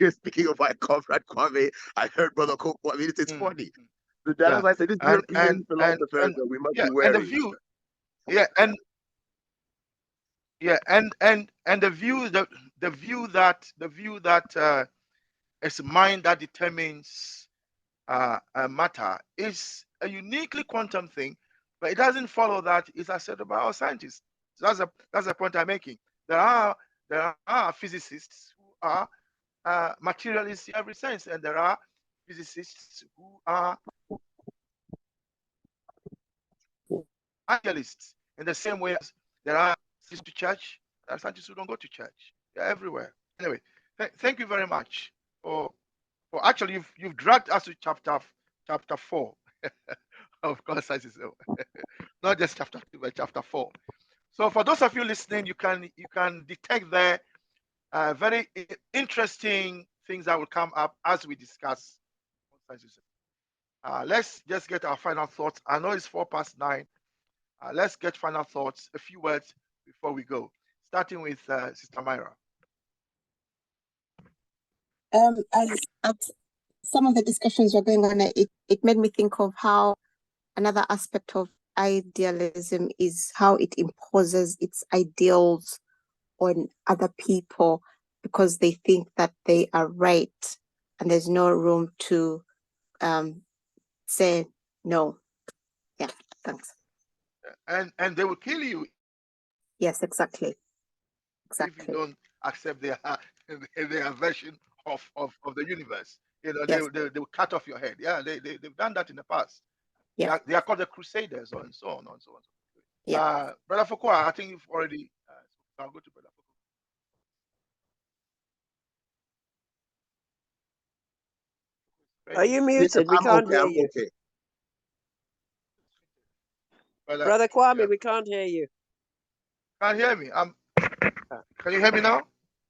mean, speaking of my comrade Kwame, I heard Brother Cook, I mean, it's funny. That's why I said, this European philosophers, we must be wary. And the view, and the view that it's mind that determines matter is a uniquely quantum thing, but it doesn't follow that it's accepted by all scientists. So that's the point I'm making. There are physicists who are materialists in every sense, and there are physicists who are idealists in the same way as there are scientists to church, there are scientists who don't go to church. They're everywhere. Anyway, thank you very much for actually you've dragged us to chapter 4 of Solipsism. Not just chapter 2, but chapter 4. So for those of you listening, you can detect there very interesting things that will come up as we discuss Solipsism. Let's just get our final thoughts. I know it's 9:04. Let's get final thoughts, a few words before we go, starting with Sister Myra. As some of the discussions were going on, it made me think of how another aspect of idealism is how it imposes its ideals on other people because they think that they are right and there's no room to say no. Yeah, thanks. And they will kill you. Yes, exactly. If you don't accept their version of the universe, you know, yes. they will cut off your head. Yeah, they've done that in the past. Yeah. They are called the Crusaders, and so on and so on. Yeah. Brother Foucault, I think you've already. I'll go to Brother Foucault. Are you muted? We can't hear you. Okay. Brother Kwame, we can't hear you. Can't hear me. Can you hear me now?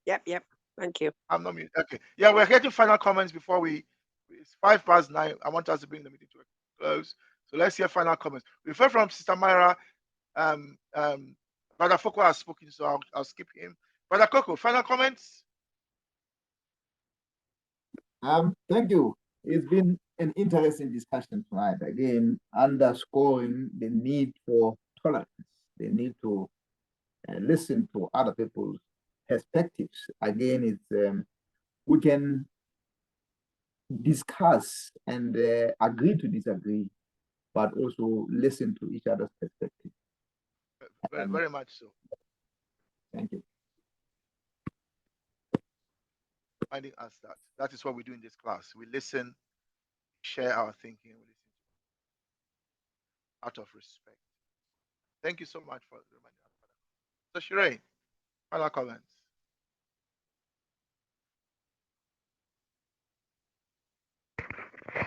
Yep. Thank you. I'm not muted. Okay. Yeah, we're getting final comments before it's 9:05. I want us to bring the meeting to a close. So let's hear final comments. We've heard from Sister Myra. Brother Foucault has spoken, so I'll skip him. Brother Coco, final comments? Thank you. It's been an interesting discussion tonight. Again, underscoring the need for tolerance, the need to listen to other people's perspectives. Again, it's we can discuss and agree to disagree, but also listen to each other's perspective. Very much so. Thank you. Finding us that is what we do in this class. We listen, share our thinking, we listen out of respect. Thank you so much for reminding us. So Shireen, final comments.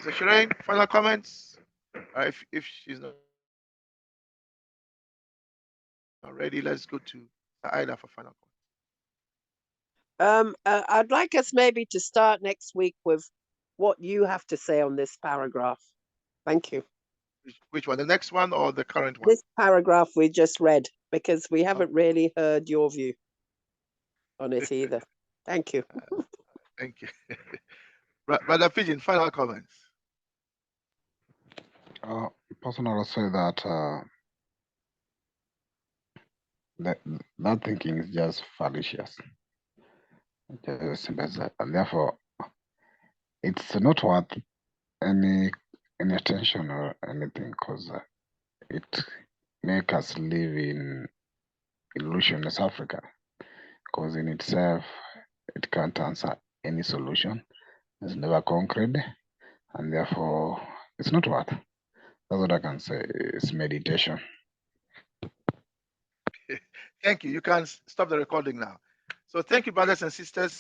So Shireen, final comments. If she's not ready, let's go to Aida for final comments. I'd like us maybe to start next week with what you have to say on this paragraph. Thank you. Which one? The next one or the current one? This paragraph we just read, because we haven't really heard your view on it either. Thank you. Thank you. Brother Pigeon, final comments. Personally, I'll say that that thinking is just fallacious. Just as simple as that. And therefore, it's not worth any attention or anything, because it makes us live in illusionist Africa, because in itself it can't answer any solution. It's never concrete, and therefore it's not worth. That's what I can say. It's meditation. Thank you. You can stop the recording now. So thank you, brothers and sisters.